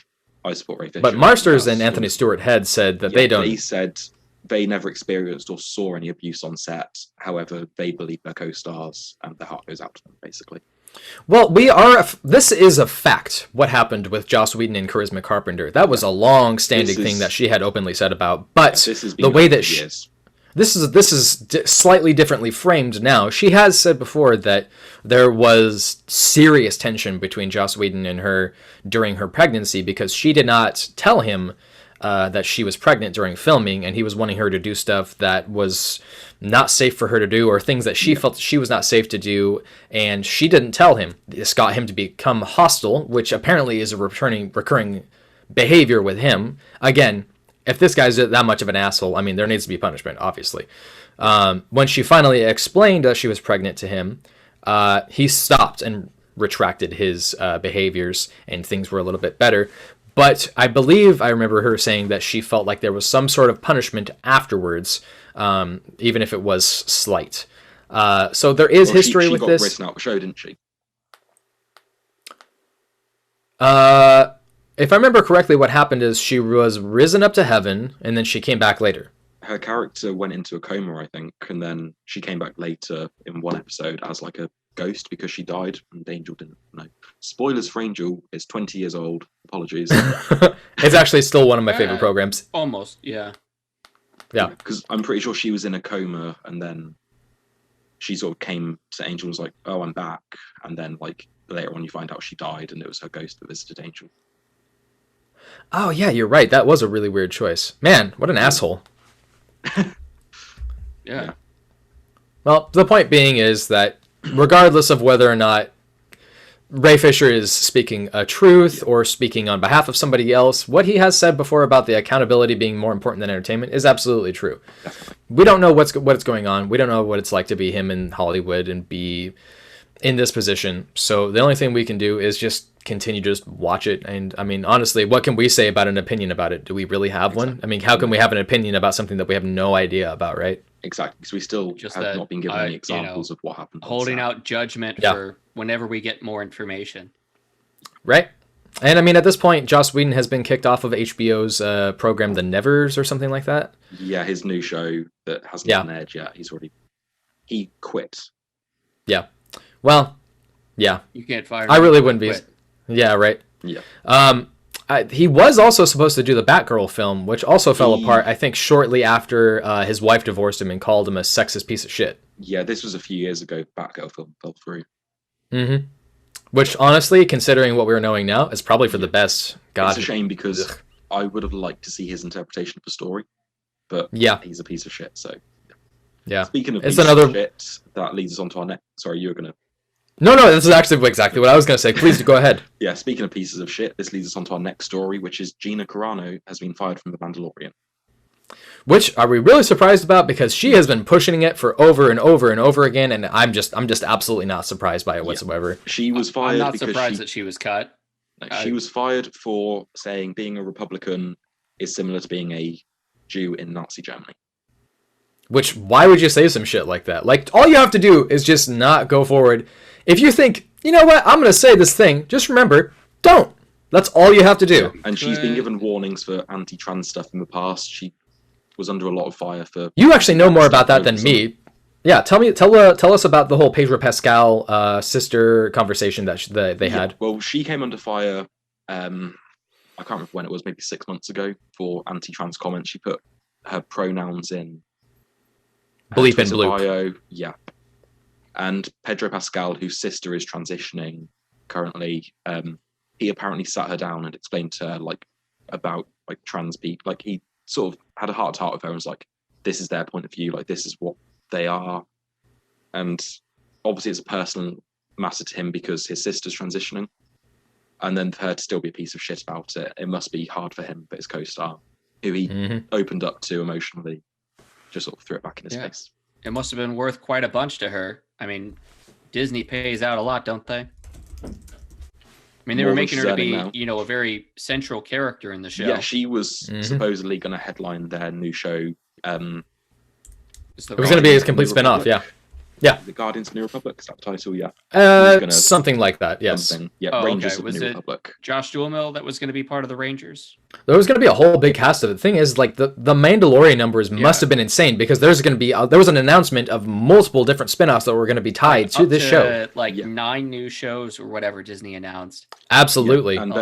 [SPEAKER 3] I support Ray Fisher.
[SPEAKER 1] But Marsters and Anthony Stewart-Head said that they don't.
[SPEAKER 3] They said they never experienced or saw any abuse on set. However, they believe their co-stars and their heart goes out to them, basically.
[SPEAKER 1] Well, this is a fact, what happened with Joss Whedon and Charisma Carpenter. That was a long-standing thing that she had openly said about. But the way that this is slightly differently framed now. She has said before that there was serious tension between Joss Whedon and her during her pregnancy because she did not tell him that she was pregnant during filming, and he was wanting her to do stuff that was not safe for her to do, or things that she felt she was not safe to do, and she didn't tell him. This got him to become hostile, which apparently is a recurring behavior with him. Again, if this guy's that much of an asshole, I mean, there needs to be punishment, obviously. When she finally explained that she was pregnant to him, he stopped and retracted his behaviors, and things were a little bit better. But I believe I remember her saying that she felt like there was some sort of punishment afterwards, even if it was slight. So there is history with this.
[SPEAKER 3] She got written out the show, didn't she?
[SPEAKER 1] If I remember correctly, what happened is she was risen up to heaven, and then she came back later.
[SPEAKER 3] Her character went into a coma, I think, and then she came back later in one episode as like a ghost because she died, and Angel didn't know. Spoilers for Angel. It's 20 years old. Apologies.
[SPEAKER 1] It's actually still one of my favorite programs.
[SPEAKER 2] Almost, yeah.
[SPEAKER 1] Yeah.
[SPEAKER 3] Because I'm pretty sure she was in a coma, and then she sort of came to Angel and was like, oh, I'm back. And then like later on you find out she died, and it was her ghost that visited Angel.
[SPEAKER 1] Oh, yeah, you're right. That was a really weird choice. Man, what an asshole.
[SPEAKER 2] Yeah.
[SPEAKER 1] Well, the point being is that regardless of whether or not Ray Fisher is speaking a truth or speaking on behalf of somebody else, what he has said before about the accountability being more important than entertainment is absolutely true. We don't know what's going on. We don't know what it's like to be him in Hollywood and be in this position. So the only thing we can do is just continue to just watch it. And I mean, honestly, what can we say about an opinion about it? Do we really have one? I mean, how can we have an opinion about something that we have no idea about, right?
[SPEAKER 3] Exactly, because we still have not been given any examples of what happened.
[SPEAKER 2] Holding out judgment for whenever we get more information.
[SPEAKER 1] Right. And I mean, at this point, Joss Whedon has been kicked off of HBO's program, The Nevers, or something like that.
[SPEAKER 3] Yeah, his new show that hasn't been aired yet. He quit.
[SPEAKER 1] Yeah. Well, yeah.
[SPEAKER 2] You can't fire him.
[SPEAKER 1] I really wouldn't be. Yeah, right.
[SPEAKER 3] Yeah.
[SPEAKER 1] He was also supposed to do the Batgirl film, which also fell apart, I think, shortly after his wife divorced him and called him a sexist piece of shit.
[SPEAKER 3] Yeah, this was a few years ago. Batgirl film fell through.
[SPEAKER 1] Mm-hmm. Which, honestly, considering what we're knowing now, is probably for the best. God,
[SPEAKER 3] it's a shame because I would have liked to see his interpretation of the story, but he's a piece of shit. So,
[SPEAKER 1] yeah.
[SPEAKER 3] Speaking of piece of shit, that leads us on to our next. Sorry, you were gonna.
[SPEAKER 1] No, this is actually exactly what I was going to say. Please go ahead.
[SPEAKER 3] Yeah, speaking of pieces of shit, this leads us on to our next story, which is Gina Carano has been fired from The Mandalorian.
[SPEAKER 1] Which are we really surprised about? Because she has been pushing it for over and over and over again, and I'm just absolutely not surprised by it whatsoever.
[SPEAKER 3] She was fired.
[SPEAKER 2] I'm not surprised that she was cut.
[SPEAKER 3] She was fired for saying being a Republican is similar to being a Jew in Nazi Germany.
[SPEAKER 1] Which, why would you say some shit like that? Like, all you have to do is just not go forward. If you think, you know what, I'm going to say this thing, just remember, don't. That's all you have to do.
[SPEAKER 3] Yeah. And she's been given warnings for anti-trans stuff in the past. She was under a lot of fire for...
[SPEAKER 1] You actually know more about that than me. Yeah, tell us about the whole Pedro Pascal sister conversation that they had.
[SPEAKER 3] Well, she came under fire, I can't remember when it was, maybe 6 months ago, for anti-trans comments. She put her pronouns in
[SPEAKER 1] bleep and bloop.
[SPEAKER 3] Bio. Yeah. And Pedro Pascal, whose sister is transitioning currently, he apparently sat her down and explained to her about trans people. Like, he sort of had a heart-to-heart with her and was like, this is their point of view, this is what they are. And obviously it's a personal matter to him because his sister's transitioning. And then for her to still be a piece of shit about it, it must be hard for him, but his co-star, who he opened up to emotionally, just sort of threw it back in his face.
[SPEAKER 2] It must have been worth quite a bunch to her. I mean, Disney pays out a lot, don't they? I mean, they were making her to be, a very central character in the show.
[SPEAKER 3] Yeah, she was supposedly going to headline their new show.
[SPEAKER 1] It was going to be a complete spin-off, yeah. Yeah.
[SPEAKER 3] The Guardians of the New Republic, is that the title? Yeah.
[SPEAKER 1] Something like that, yes.
[SPEAKER 3] Yeah, Rangers of the New Republic.
[SPEAKER 2] Josh Duhamel that was going to be part of the Rangers?
[SPEAKER 1] There was going to be a whole big cast of it. The thing is, the Mandalorian numbers must have been insane because there's going to be there was an announcement of multiple different spin-offs that were going to be tied to this show.
[SPEAKER 2] 9 new shows or whatever Disney announced.
[SPEAKER 1] Absolutely.
[SPEAKER 3] Yeah. And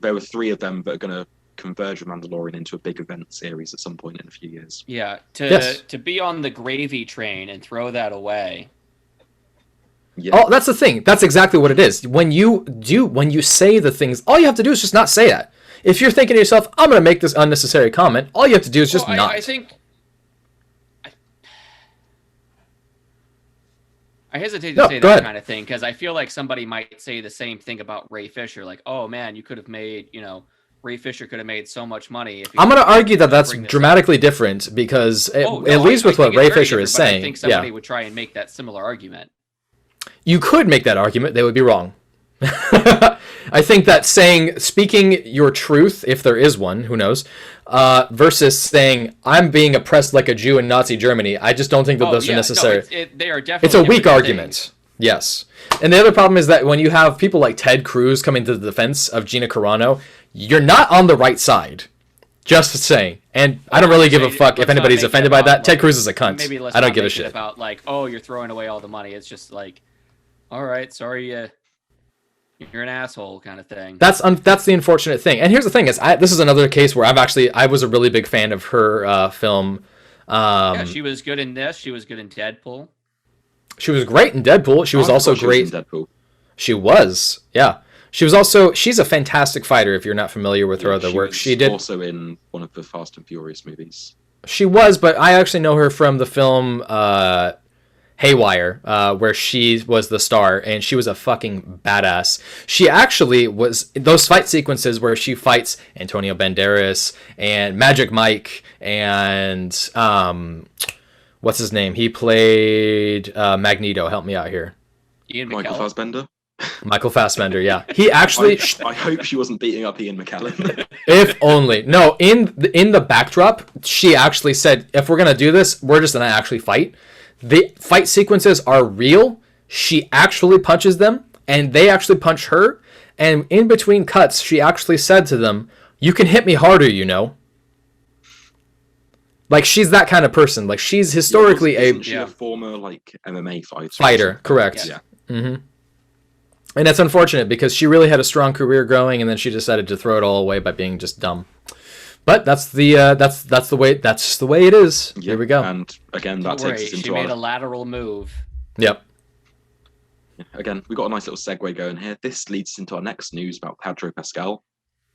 [SPEAKER 3] there were 3 of them that are going to converge with Mandalorian into a big event series at some point in a few years.
[SPEAKER 2] Yeah, to be on the gravy train and throw that away.
[SPEAKER 1] Yeah. Oh, that's the thing. That's exactly what it is. When you say the things, all you have to do is just not say that. If you're thinking to yourself, I'm going to make this unnecessary comment, all you have to do is just not.
[SPEAKER 2] I think I hesitate to say that kind of thing because I feel like somebody might say the same thing about Ray Fisher. Like, oh man, you could have made, Ray Fisher could have made so much money.
[SPEAKER 1] I'm going to argue that that's dramatically different because at least with what Ray Fisher is saying,
[SPEAKER 2] I think somebody would try and make that similar argument.
[SPEAKER 1] You could make that argument. They would be wrong. I think that speaking your truth, if there is one, who knows, versus saying I'm being oppressed like a Jew in Nazi Germany, I just don't think that those are necessary.
[SPEAKER 2] No, they are definitely.
[SPEAKER 1] It's a weak argument. Things. Yes. And the other problem is that when you have people like Ted Cruz coming to the defense of Gina Carano, you're not on the right side. Just saying. And I don't really give a fuck if anybody's offended by that. Ted Cruz is a cunt.
[SPEAKER 2] Maybe let's
[SPEAKER 1] I don't give a shit.
[SPEAKER 2] About you're throwing away all the money. It's just all right, sorry, you're an asshole kind of thing. That's
[SPEAKER 1] the unfortunate thing. And here's the thing: this is another case where I was a really big fan of her film.
[SPEAKER 2] She was good in this. She was good in Deadpool.
[SPEAKER 1] She was great in Deadpool. She was also great.
[SPEAKER 3] Deadpool.
[SPEAKER 1] She was, yeah. She's a fantastic fighter. If you're not familiar with her other work, she did
[SPEAKER 3] also in one of the Fast and Furious movies.
[SPEAKER 1] She was, but I actually know her from the film Haywire, where she was the star, and she was a fucking badass. She actually was those fight sequences where she fights Antonio Banderas and Magic Mike and what's his name? He played Magneto. Help me out here.
[SPEAKER 2] Ian
[SPEAKER 3] Michael
[SPEAKER 2] McKellen.
[SPEAKER 3] Fassbender.
[SPEAKER 1] Michael Fassbender. Yeah, he actually.
[SPEAKER 3] I hope she wasn't beating up Ian McKellen.
[SPEAKER 1] If only. No, in the backdrop, she actually said, if we're gonna do this, we're just gonna actually fight. The fight sequences are real. She actually punches them, and they actually punch her. And in between cuts, she actually said to them, "You can hit me harder, you know." Like, she's that kind of person. Like, she's historically
[SPEAKER 3] Isn't she
[SPEAKER 2] Yeah.
[SPEAKER 3] a former like MMA
[SPEAKER 1] fighter. Correct.
[SPEAKER 3] Yeah.
[SPEAKER 1] Mm-hmm. And that's unfortunate because she really had a strong career growing, and then she decided to throw it all away by being just dumb. But that's the way it is.
[SPEAKER 3] Yep.
[SPEAKER 1] Here we go.
[SPEAKER 3] And again, that
[SPEAKER 2] Don't
[SPEAKER 3] takes
[SPEAKER 2] worry,
[SPEAKER 3] us
[SPEAKER 2] she
[SPEAKER 3] into
[SPEAKER 2] made a
[SPEAKER 3] our.
[SPEAKER 2] lateral move.
[SPEAKER 1] Yep.
[SPEAKER 3] Again, we got a nice little segue going here. This leads us into our next news about Pedro Pascal.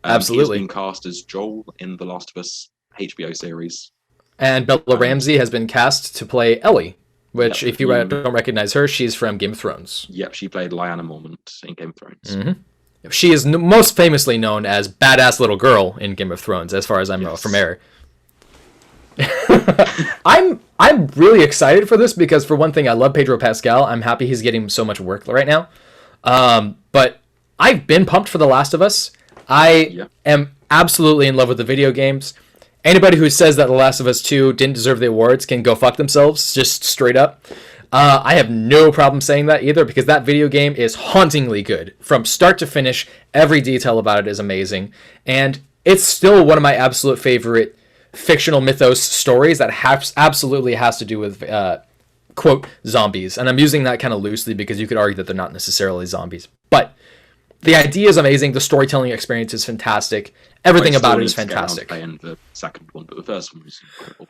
[SPEAKER 1] Absolutely.
[SPEAKER 3] He's been cast as Joel in The Last of Us HBO series.
[SPEAKER 1] And Bella Ramsey has been cast to play Ellie, which,
[SPEAKER 3] Yep.
[SPEAKER 1] if you don't recognize her, she's from Game of Thrones.
[SPEAKER 3] Yep, she played Lyanna Mormont in Game of Thrones.
[SPEAKER 1] Mm-hmm. She is most famously known as Badass Little Girl in Game of Thrones, as far as I'm familiar. I'm really excited for this because, for one thing, I love Pedro Pascal. I'm happy he's getting so much work right now. But I've been pumped for The Last of Us. I am absolutely in love with the video games. Anybody who says that The Last of Us 2 didn't deserve the awards can go fuck themselves, just straight up. I have no problem saying that either, because that video game is hauntingly good. From start to finish, every detail about it is amazing. And it's still one of my absolute favorite fictional mythos stories that absolutely has to do with, quote, zombies. And I'm using that kind of loosely because you could argue that they're not necessarily zombies. But the idea is amazing. The storytelling experience is fantastic. Everything about it is fantastic.
[SPEAKER 3] Playing the second one, but the first one was incredible.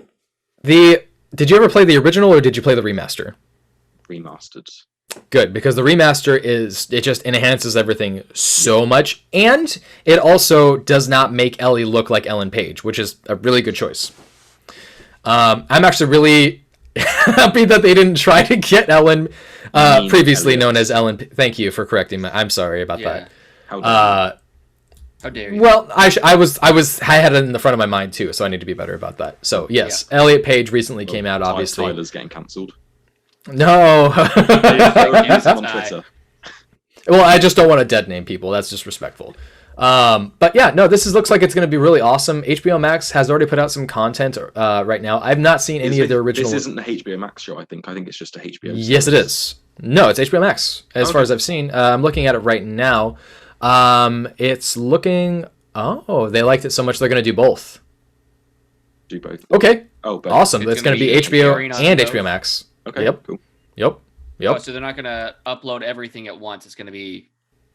[SPEAKER 1] Did you ever play the original, or did you play the remaster?
[SPEAKER 3] Remastered.
[SPEAKER 1] Good, because the remaster it just enhances everything so much, and it also does not make Ellie look like Ellen Page, which is a really good choice. I'm actually really happy that they didn't try to get Ellen, previously known as Ellen. Thank you for correcting me. I'm sorry about that.
[SPEAKER 2] How dare you?
[SPEAKER 1] Well, I had it in the front of my mind too, so I need to be better about that. So yes, Elliot Page recently came out. Obviously,
[SPEAKER 3] Tyler's getting cancelled.
[SPEAKER 1] No.
[SPEAKER 3] On Twitter.
[SPEAKER 1] Well, I just don't want to dead name people. That's disrespectful. But yeah, no, looks like it's going to be really awesome. HBO Max has already put out some content right now. I've not seen any of the original.
[SPEAKER 3] This isn't the HBO Max show, I think. I think it's just a HBO.
[SPEAKER 1] Yes, it is. No, it's HBO Max, as far as I've seen. I'm looking at it right now. It's looking... Oh, they liked it so much they're going to do both.
[SPEAKER 3] Do both.
[SPEAKER 1] Okay.
[SPEAKER 3] Oh, both.
[SPEAKER 1] Awesome. It's going to be HBO and
[SPEAKER 2] both.
[SPEAKER 1] HBO Max.
[SPEAKER 3] Okay,
[SPEAKER 1] Yep.
[SPEAKER 3] cool.
[SPEAKER 1] Yep.
[SPEAKER 2] Oh, so they're not going to upload everything at once. It's going to be,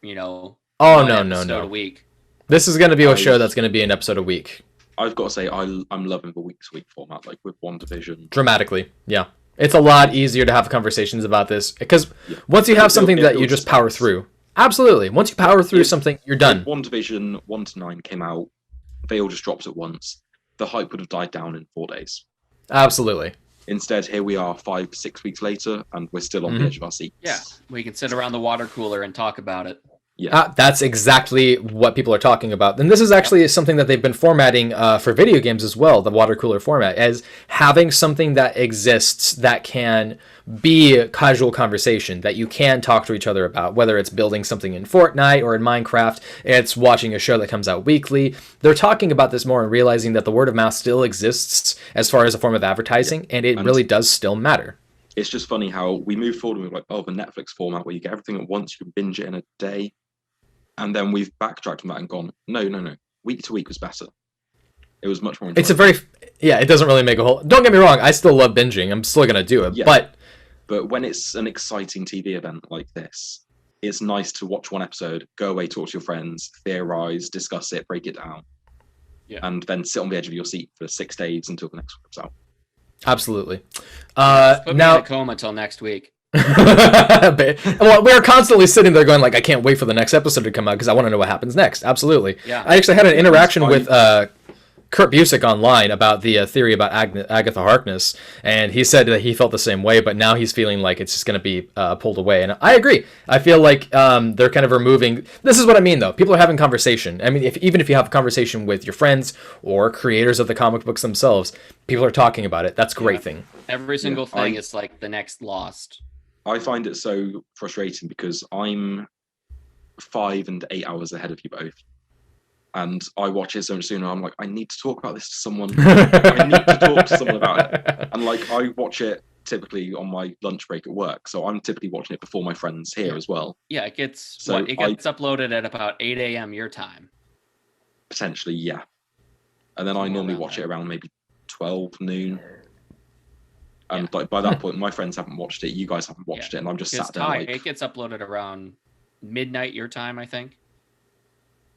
[SPEAKER 1] Oh,
[SPEAKER 2] one
[SPEAKER 1] no.
[SPEAKER 2] episode a week.
[SPEAKER 1] This is going to be a show that's going to be an episode a week.
[SPEAKER 3] I've got to say, I'm loving the week-to-week format, like with WandaVision.
[SPEAKER 1] Dramatically, yeah. It's a lot easier to have conversations about this, because once you have something that you just power through. Absolutely. Once you power through something, you're done.
[SPEAKER 3] WandaVision 1 to 9 came out. They all just dropped at once. The hype would have died down in 4 days.
[SPEAKER 1] Absolutely.
[SPEAKER 3] Instead, here we are 5-6 weeks later, and we're still on the edge of our seats.
[SPEAKER 2] Yeah, we can sit around the water cooler and talk about it.
[SPEAKER 3] Yeah,
[SPEAKER 1] that's exactly what people are talking about. And this is actually something that they've been formatting for video games as well, the water cooler format, as having something that exists that can be a casual conversation, that you can talk to each other about, whether it's building something in Fortnite or in Minecraft, it's watching a show that comes out weekly. They're talking about this more and realizing that the word of mouth still exists as far as a form of advertising, and it really does still matter.
[SPEAKER 3] It's just funny how we move forward and we're like, oh, the Netflix format where you get everything at once, you can binge it in a day. And then we've backtracked on that and gone, no. Week to week was better. It was much more enjoyable.
[SPEAKER 1] It doesn't really make a whole... Don't get me wrong, I still love binging. I'm still going to do it.
[SPEAKER 3] Yeah. But when it's an exciting TV event like this, it's nice to watch one episode, go away, talk to your friends, theorize, discuss it, break it down.
[SPEAKER 2] Yeah.
[SPEAKER 3] And then sit on the edge of your seat for 6 days until the next one comes out.
[SPEAKER 1] Absolutely.
[SPEAKER 2] Put me in a coma until next week.
[SPEAKER 1] Well, we're constantly sitting there going like, I can't wait for the next episode to come out because I want to know what happens next. Absolutely.
[SPEAKER 2] Yeah.
[SPEAKER 1] I actually had an interaction with Kurt Busiek online about the theory about Agatha Harkness, and he said that he felt the same way, but now he's feeling like it's just going to be pulled away. And I agree. I feel like they're kind of removing. This is what I mean, though. People are having conversation. I mean, even if you have a conversation with your friends or creators of the comic books themselves, people are talking about it. That's a great thing.
[SPEAKER 2] Every single thing is like the next Lost.
[SPEAKER 3] I find it so frustrating because I'm 5 and 8 hours ahead of you both. And I watch it so much sooner. I'm like, I need to talk about this to someone. I need to talk to someone about it. And like, I watch it typically on my lunch break at work. So I'm typically watching it before my friends here as well.
[SPEAKER 2] Yeah, it gets uploaded at about 8 a.m. your time.
[SPEAKER 3] Potentially, yeah. And then I normally watch it around maybe 12 noon. And like by that point, my friends haven't watched it. You guys haven't watched it. And I'm just sat there like...
[SPEAKER 2] It gets uploaded around midnight your time, I think.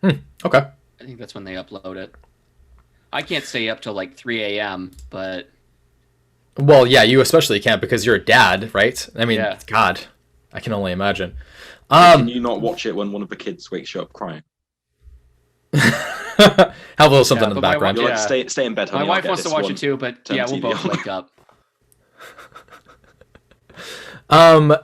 [SPEAKER 1] Okay.
[SPEAKER 2] I think that's when they upload it. I can't stay up till like 3 a.m., but...
[SPEAKER 1] Well, yeah, you especially can't because you're a dad, right? I mean, God, I can only imagine.
[SPEAKER 3] Can you not watch it when one of the kids wakes you up crying?
[SPEAKER 1] Have a little something in the background.
[SPEAKER 3] You're like, stay in bed, honey.
[SPEAKER 2] My wife wants to watch it too, but we'll both wake up.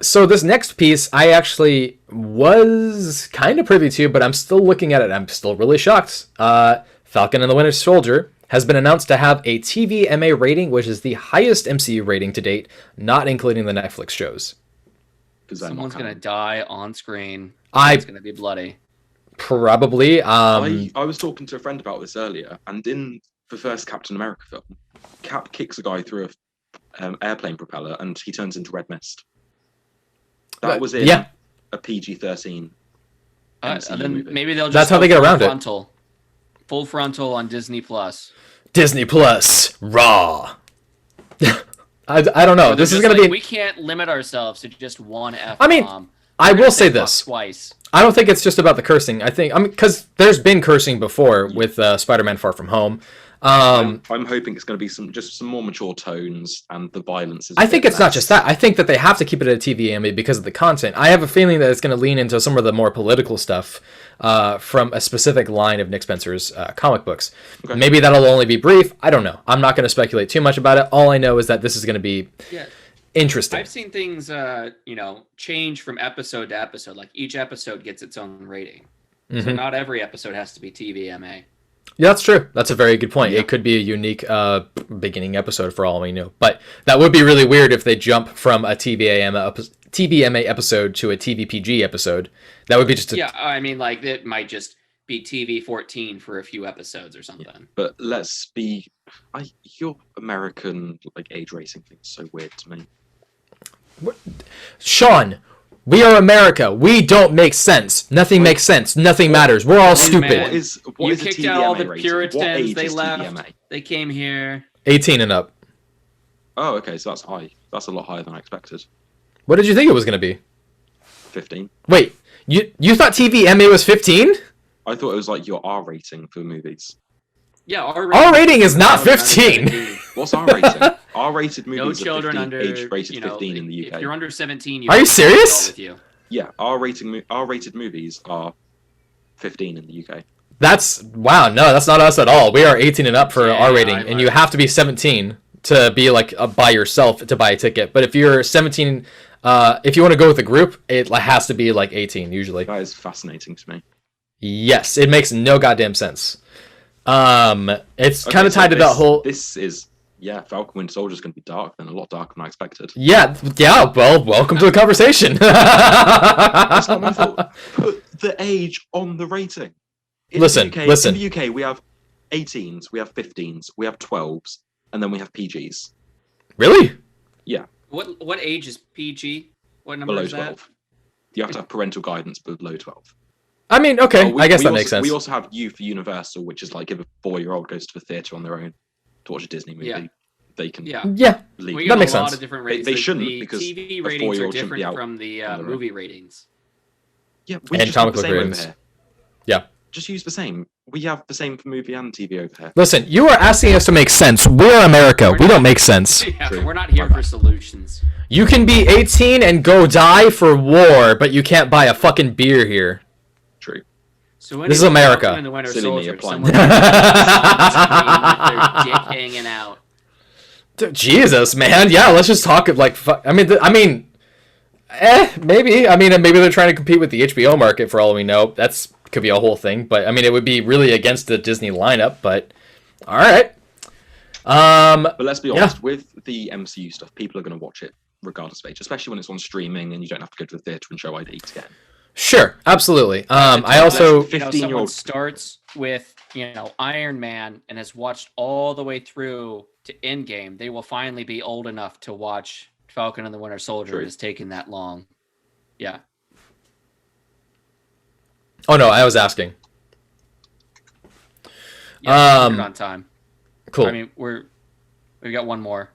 [SPEAKER 1] So this next piece I actually was kind of privy to, but I'm still looking at it. I'm still really shocked. Falcon and the Winter Soldier has been announced to have a TVMA rating, which is the highest MCU rating to date, not including the Netflix shows.
[SPEAKER 2] Someone's going to die on screen. It's going to be bloody.
[SPEAKER 1] Probably.
[SPEAKER 3] I was talking to a friend about this earlier, and in the first Captain America film, Cap kicks a guy through a airplane propeller, and he turns into red mist. That was in a PG-13
[SPEAKER 2] then
[SPEAKER 3] movie.
[SPEAKER 2] Maybe they'll just
[SPEAKER 1] That's how they get around it.
[SPEAKER 2] Full frontal on Disney Plus.
[SPEAKER 1] Disney Plus raw. I don't know. This is going to be.
[SPEAKER 2] We can't limit ourselves to just one F-bomb.
[SPEAKER 1] I mean, I will say this
[SPEAKER 2] twice.
[SPEAKER 1] I don't think it's just about the cursing. Because there's been cursing before with Spider-Man: Far From Home.
[SPEAKER 3] I'm hoping it's going to be some more mature tones, and the violence is...
[SPEAKER 1] I think it's not just that. I think that they have to keep it at TVMA because of the content. I have a feeling that it's going to lean into some of the more political stuff from a specific line of Nick Spencer's comic books. Okay. Maybe that'll only be brief. I don't know. I'm not going to speculate too much about it. All I know is that this is going to be interesting.
[SPEAKER 2] I've seen things, change from episode to episode. Like each episode gets its own rating. Mm-hmm. So not every episode has to be TVMA.
[SPEAKER 1] Yeah, that's true. That's a very good point. Yeah. It could be a unique beginning episode for all we know. But that would be really weird if they jump from a TVMA episode to a TVPG episode. That would be just
[SPEAKER 2] I mean, like, it might just be TV-14 for a few episodes or something. Yeah.
[SPEAKER 3] But let's be... your American age rating thing is so weird to me.
[SPEAKER 1] What? Sean... We are America. We don't make sense. Nothing makes sense. Nothing matters. We're all stupid.
[SPEAKER 2] What is kicked out all the Puritans. They left. TVMA? They came here.
[SPEAKER 1] 18 and up.
[SPEAKER 3] Oh, okay. So that's high. That's a lot higher than I expected.
[SPEAKER 1] What did you think it was going to be?
[SPEAKER 3] 15.
[SPEAKER 1] Wait, you thought TVMA was 15?
[SPEAKER 3] I thought it was like your R rating for movies.
[SPEAKER 2] Yeah,
[SPEAKER 1] R rating is not 15.
[SPEAKER 3] What's R rating? R-rated movies
[SPEAKER 2] no children
[SPEAKER 3] are 15, age rated 15 in the UK.
[SPEAKER 2] If you're under 17,
[SPEAKER 1] are you serious?
[SPEAKER 2] With you.
[SPEAKER 3] Yeah, R-rated movies are 15 in the UK.
[SPEAKER 1] That's wow. No, that's not us at all. We are 18 and up for R rating, and you have to be 17 to be by yourself to buy a ticket. But if you're 17, if you want to go with a group, it has to be 18 usually.
[SPEAKER 3] That is fascinating to me.
[SPEAKER 1] Yes, it makes no goddamn sense. It's kind of tied to that whole.
[SPEAKER 3] This is Falcon Winter Soldier is going to be dark, then a lot darker than I expected.
[SPEAKER 1] Yeah. Well, welcome to the conversation.
[SPEAKER 3] That's not my fault. Put the age on the rating.
[SPEAKER 1] Listen.
[SPEAKER 3] In the UK, we have 18s, we have 15s, we have 12s, and then we have PGs.
[SPEAKER 1] Really?
[SPEAKER 3] Yeah.
[SPEAKER 2] What age is PG? What number
[SPEAKER 3] below
[SPEAKER 2] is
[SPEAKER 3] 12.
[SPEAKER 2] That?
[SPEAKER 3] You have to have parental guidance below 12.
[SPEAKER 1] I mean, okay, I guess that makes sense.
[SPEAKER 3] We also have Youth Universal, which is if a 4-year-old goes to the theatre on their own to watch a Disney movie, they can
[SPEAKER 1] leave.
[SPEAKER 2] That
[SPEAKER 1] makes sense.
[SPEAKER 2] A lot of different ratings.
[SPEAKER 3] They shouldn't,
[SPEAKER 2] the
[SPEAKER 3] because
[SPEAKER 2] TV ratings are different from the movie ratings.
[SPEAKER 3] Yeah, we
[SPEAKER 1] and
[SPEAKER 3] just have
[SPEAKER 1] comic
[SPEAKER 3] the
[SPEAKER 1] book
[SPEAKER 3] same
[SPEAKER 1] ratings.
[SPEAKER 3] over here.
[SPEAKER 1] Yeah.
[SPEAKER 3] Just use the same. We have the same for movie and TV over here.
[SPEAKER 1] Listen, you are asking us to make sense. We're America. We don't make sense.
[SPEAKER 2] Yeah, we're not here for solutions.
[SPEAKER 1] You can be 18 and go die for war, but you can't buy a fucking beer here.
[SPEAKER 3] True.
[SPEAKER 2] So
[SPEAKER 1] This is America.
[SPEAKER 2] In the Winter
[SPEAKER 3] Silly me
[SPEAKER 2] Soldier,
[SPEAKER 3] applying.
[SPEAKER 2] someone with their dick hanging out.
[SPEAKER 1] Jesus, man. Yeah, let's just talk it like. Maybe. I mean, maybe they're trying to compete with the HBO market for all we know. That's could be a whole thing, but I mean, it would be really against the Disney lineup. But all right.
[SPEAKER 3] But let's be honest, with the MCU stuff, people are going to watch it regardless of age, especially when it's on streaming and you don't have to go to the theater and show ID to get in.
[SPEAKER 1] Sure, absolutely. I also,
[SPEAKER 3] 15-year-old
[SPEAKER 2] someone starts with Iron Man and has watched all the way through to Endgame. They will finally be old enough to watch Falcon and the Winter Soldier.
[SPEAKER 3] True.
[SPEAKER 2] It's taken that long. Yeah.
[SPEAKER 1] oh no, I was asking.
[SPEAKER 2] Yeah, on time.
[SPEAKER 1] Cool.
[SPEAKER 2] I mean, we've got one more.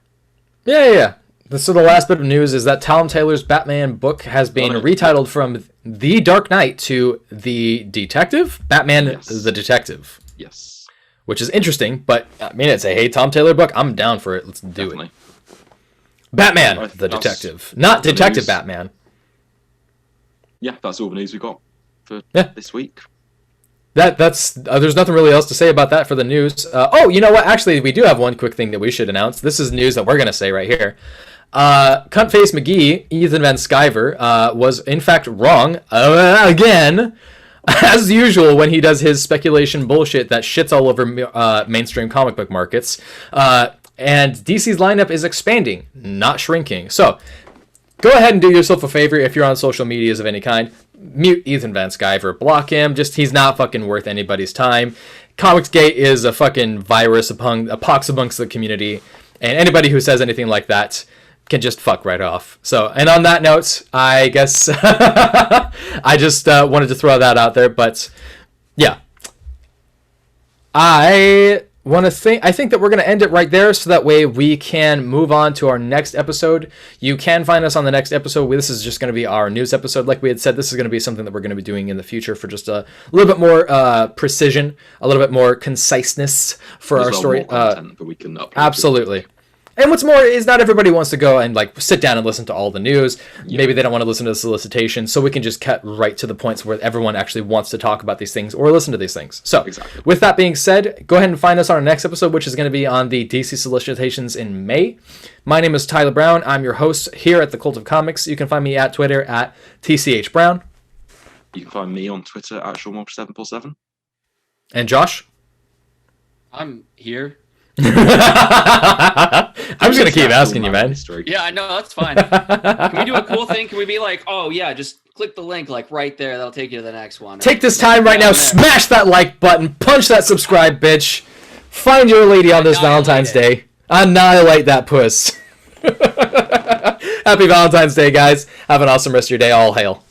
[SPEAKER 1] Yeah. So the last bit of news is that Tom Taylor's Batman book has been retitled from The Dark Knight to The Detective? Batman the Detective.
[SPEAKER 3] Yes.
[SPEAKER 1] Which is interesting, but I mean, it's a hey Tom Taylor book. I'm down for it. Let's do
[SPEAKER 3] Definitely.
[SPEAKER 1] it. Batman
[SPEAKER 3] That's
[SPEAKER 1] the Detective. Not
[SPEAKER 3] the
[SPEAKER 1] Detective
[SPEAKER 3] news.
[SPEAKER 1] Batman.
[SPEAKER 3] Yeah, that's all the news we got for this week.
[SPEAKER 1] That's there's nothing really else to say about that for the news. Oh, you know what? Actually, we do have one quick thing that we should announce. This is news that we're going to say right here. Cuntface McGee, Ethan Van Sciver, was in fact wrong again, as usual when he does his speculation bullshit that shits all over mainstream comic book markets. And DC's lineup is expanding, not shrinking. So go ahead and do yourself a favor if you're on social medias of any kind. Mute Ethan Van Sciver, block him. He's not fucking worth anybody's time. Comicsgate is a fucking virus a pox amongst the community, and anybody who says anything like that can just fuck right off. So, and on that note, I guess I just wanted to throw that out there. But yeah, I think that we're going to end it right there so that way we can move on to our next episode. You can find us on the next episode. This is just going to be our news episode. Like we had said, this is going to be something that we're going to be doing in the future for just a little bit more precision, a little bit more conciseness for our story.
[SPEAKER 3] More content that we can upload.
[SPEAKER 1] Absolutely. And what's more is not everybody wants to go and like sit down and listen to all the news. Yeah. Maybe they don't want to listen to the solicitation, so we can just cut right to the points where everyone actually wants to talk about these things or listen to these things. So With that being said, go ahead and find us on our next episode, which is going to be on the DC solicitations in May. My name is Tyler Brown. I'm your host here at the Cult of Comics. You can find me at Twitter at TCHBrown.
[SPEAKER 3] You can find me on Twitter at Sean747.
[SPEAKER 1] And Josh?
[SPEAKER 2] I'm here.
[SPEAKER 1] I'm just gonna keep asking you, man.
[SPEAKER 2] Yeah, I know, that's fine. Can we do a cool thing? Can we be like, oh yeah, just click the link like right there, that'll take you to the next one.
[SPEAKER 1] Take this time right now, smash that like button, punch that subscribe bitch, find your lady on this Valentine's Day, annihilate that puss. Happy Valentine's Day, guys. Have an awesome rest of your day. All hail.